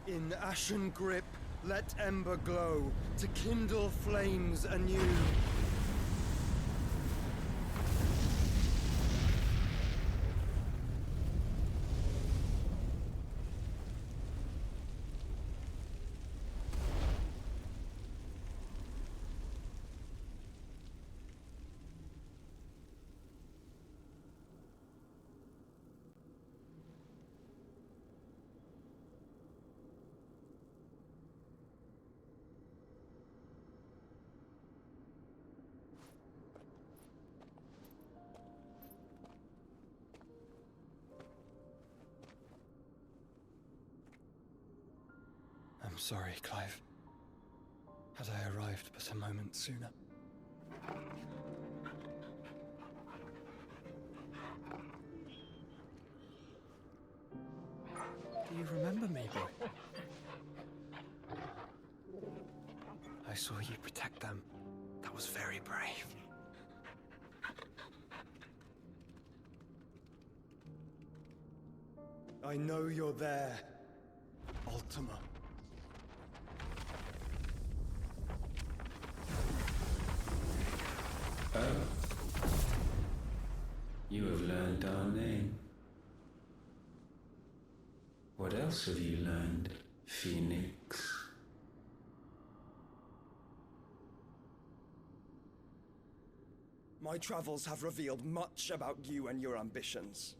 In ashen grip, let ember glow, to kindle flames anew. sorry, Clive. Had I arrived but a moment sooner. Do you remember me, boy? I saw you protect them. That was very brave. I know you're there, Ultima. Oh. You have learned our name. What else have you learned, Phoenix? My travels have revealed much about you and your ambitions.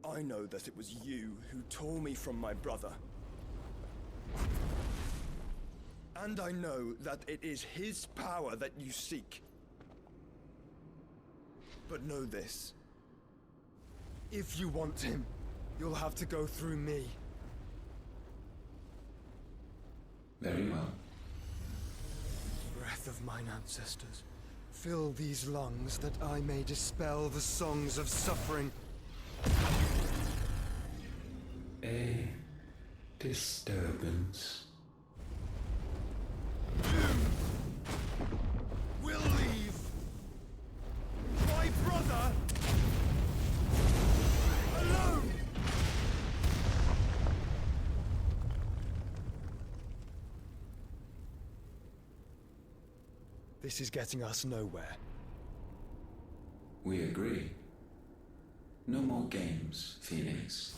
I know that it was you who tore me from my brother. And I know that it is his power that you seek. But know this. If you want him, you'll have to go through me. Very well. Breath of mine ancestors, fill these lungs that I may dispel the songs of suffering. A disturbance. We'll leave my brother alone! This is getting us nowhere. We agree. No more games, Phoenix.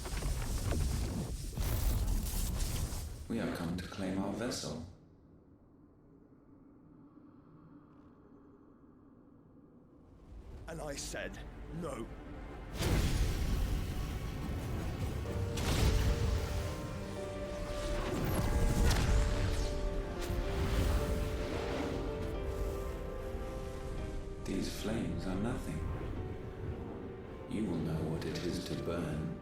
We have come to claim our vessel. And I said no. These flames are nothing. You will know what it is to burn.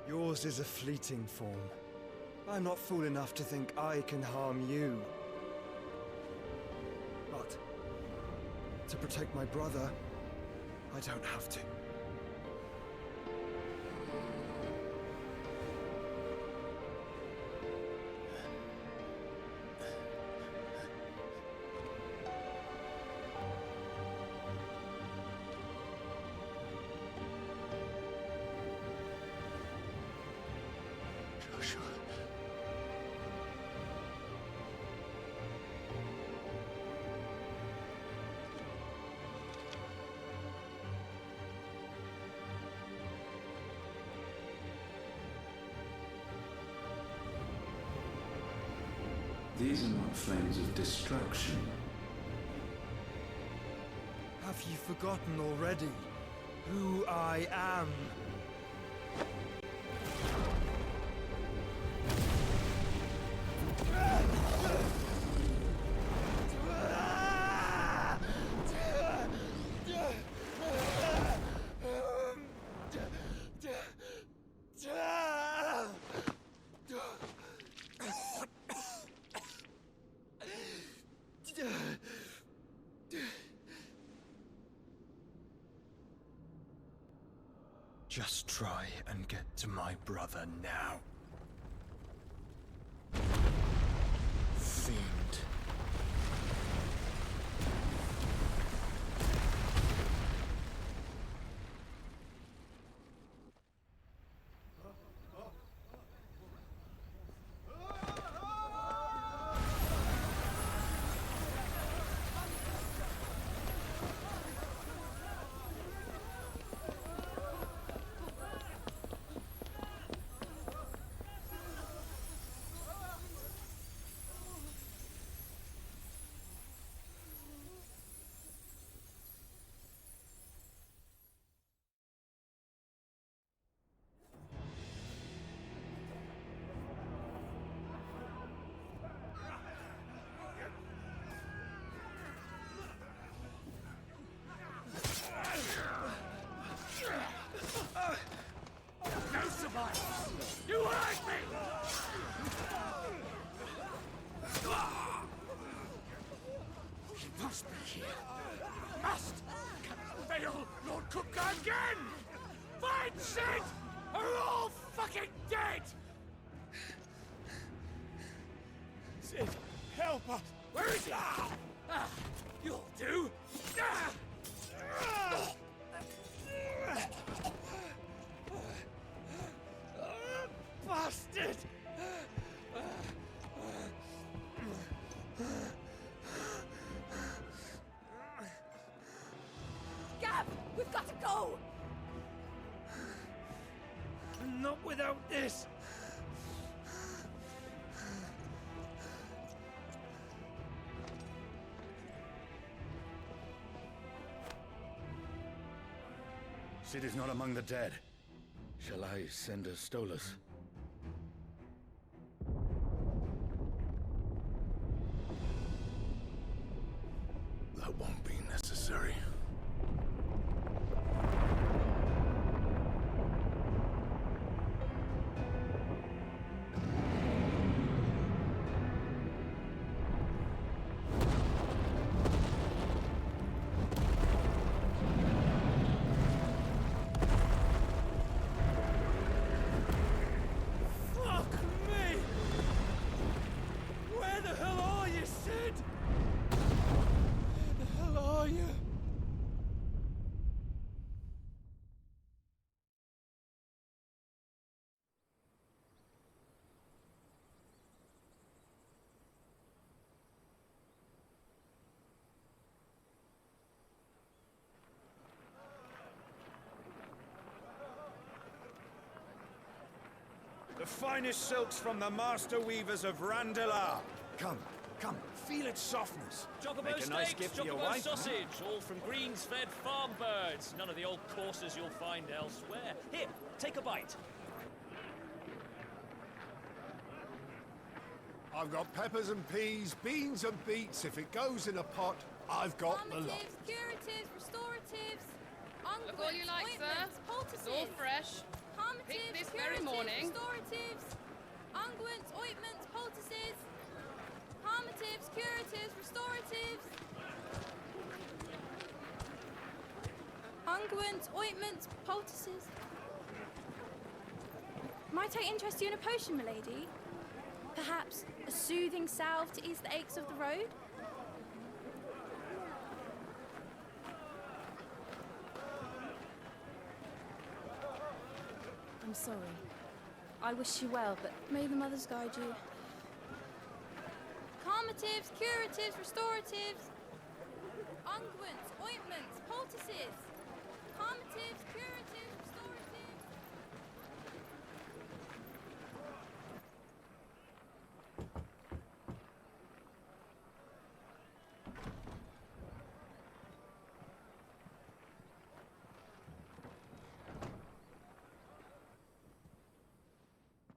Yours is a fleeting form. I'm not fool enough to think I can harm you. But to protect my brother, I don't have to. These are not flames of destruction. Have you forgotten already who I am? Just try and get to my brother now. Fiend. must be here. Must! Can fail Lord Kupka again! Find Sid! Are all fucking dead! Sid, help us! Where is he? You'll do! Bastard! Gab, we've got to go! Not without this! Sid is not among the dead. Shall I send a Stolas? That won't be necessary. The finest silks from the master weavers of Randalar. Come, come, feel its softness. Chocobo Make a nice steaks, gift for your chocobo wife. sausage, all from greens-fed farm birds. None of the old courses you'll find elsewhere. Here, take a bite. I've got peppers and peas, beans and beets. If it goes in a pot, I've got the lot. Curatives, restoratives, unguents, Look all you like, sir. ointments, poultices. It's all fresh. Picked this very morning. Restoratives, unguents, ointments, poultices. Harmatives, curatives, restoratives. Unguents, ointments, poultices. Might I interest you in a potion, milady? Perhaps a soothing salve to ease the aches of the road? I'm sorry. I wish you well, but may the mothers guide you. Calmatives, curatives, restoratives. Unguents, ointments, poultices. Calmatives, curatives, restoratives.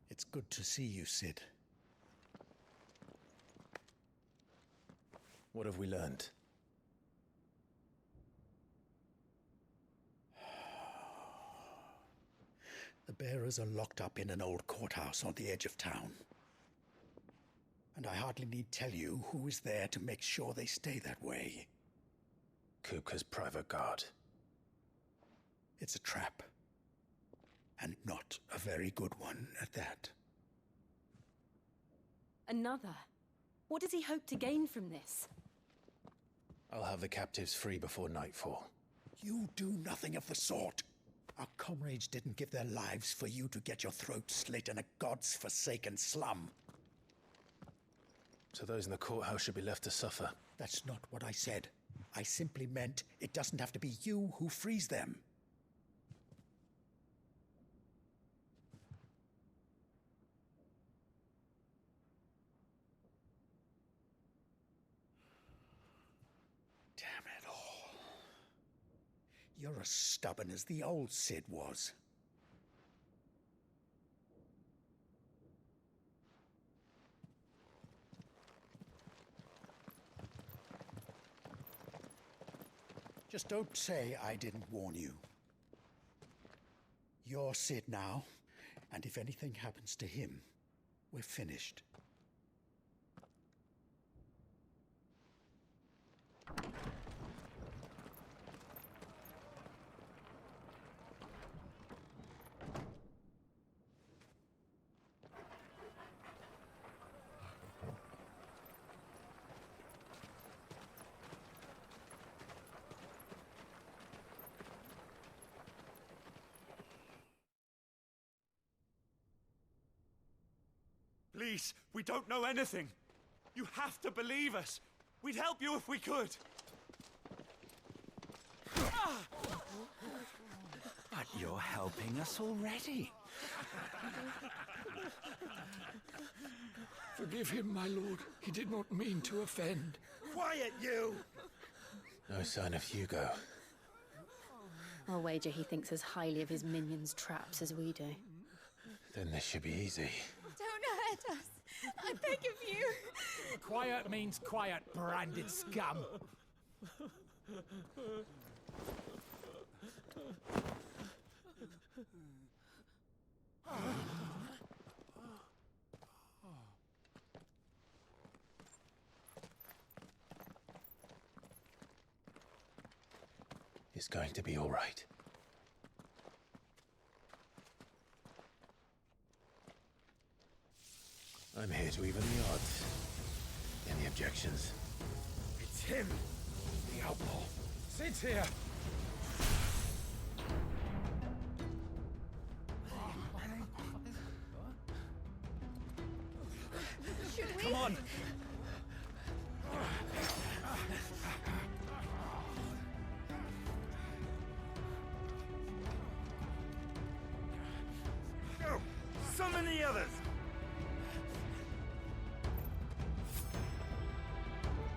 It's good to see you, Sid. What have we learned? The bearers are locked up in an old courthouse on the edge of town. And I hardly need tell you who is there to make sure they stay that way. Kupka's private guard. It's a trap. And not a very good one at that. Another? What does he hope to gain from this? I'll have the captives free before nightfall. You do nothing of the sort. Our comrades didn't give their lives for you to get your throat slit in a god's forsaken slum. So those in the courthouse should be left to suffer. That's not what I said. I simply meant it doesn't have to be you who frees them. You're as stubborn as the old Sid was. Just don't say I didn't warn you. You're Sid now, and if anything happens to him, we're finished. Please, we don't know anything. You have to believe us. We'd help you if we could. But you're helping us already. Forgive him, my lord. He did not mean to offend. Quiet, you! No sign of Hugo. I'll wager he thinks as highly of his minions' traps as we do. Then this should be easy. Don't hurt us. I beg of you. Quiet means quiet, branded scum. It's going to be all right. I'm here to even the odds. Any objections? It's him, the outlaw. Sit here. Should we? Come on. Go! Summon the others!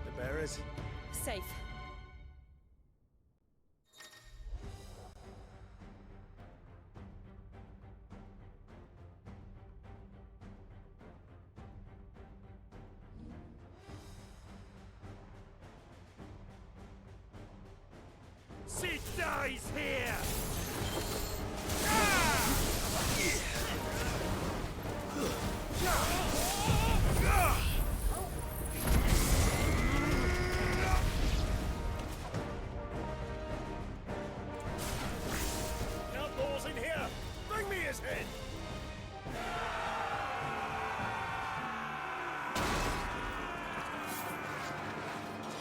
The bearers? Safe. She dies here! Outlaws in here! Bring me his head!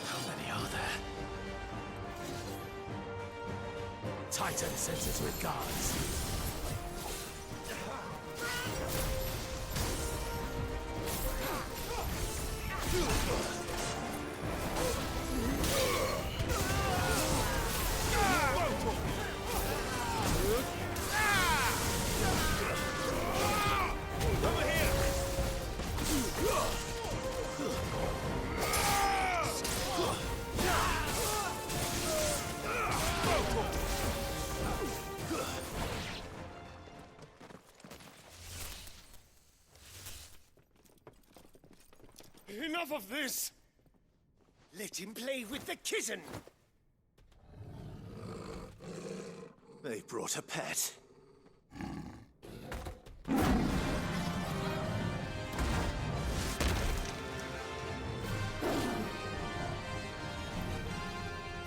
How many are there? Titan sends us with guards. Enough of this! Let him play with the kitten! They brought a pet.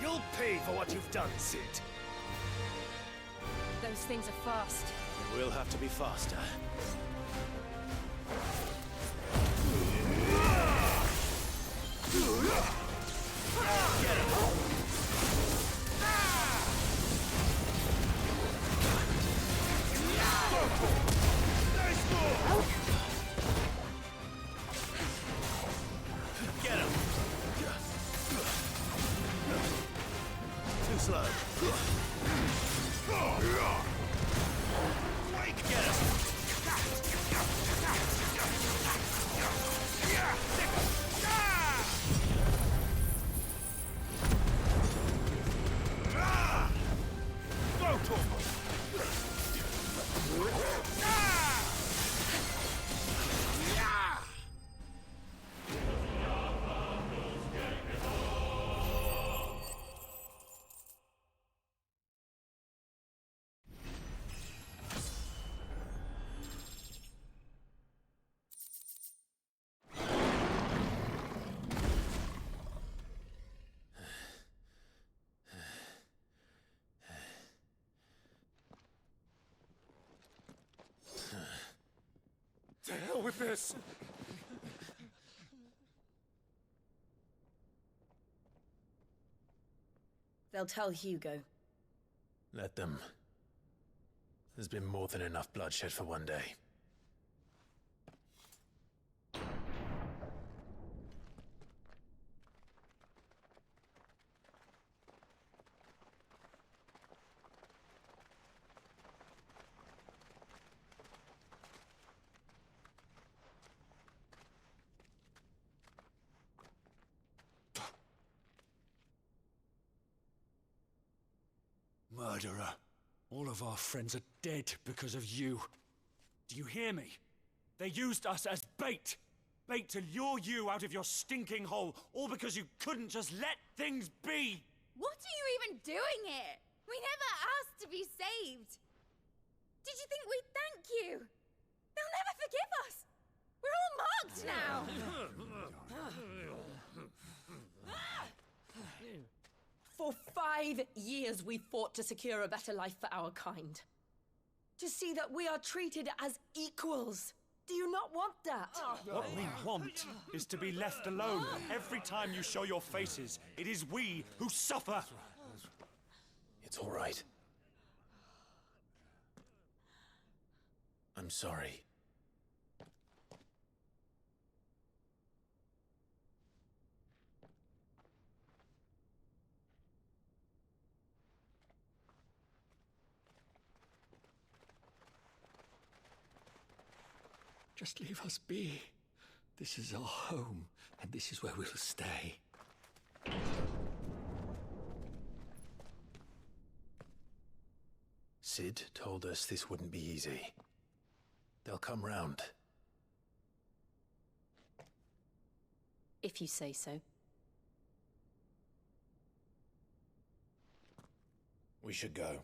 You'll pay for what you've done, Sid. Those things are fast. We'll have to be faster. Get him! Get him! Too slow. Get him! To hell with this! They'll tell Hugo. Let them. There's been more than enough bloodshed for one day. Murderer. All of our friends are dead because of you. Do you hear me? They used us as bait. Bait to lure you out of your stinking hole, all because you couldn't just let things be. What are you even doing here? We never asked to be saved. Did you think we'd thank you? They'll never forgive us. We're all marked now. For 5 years we fought to secure a better life for our kind. To see that we are treated as equals. Do you not want that? What we want is to be left alone. Every time you show your faces, it is we who suffer. It's all right. I'm sorry. Just leave us be. This is our home, and this is where we'll stay. Sid told us this wouldn't be easy. They'll come round. If you say so. We should go.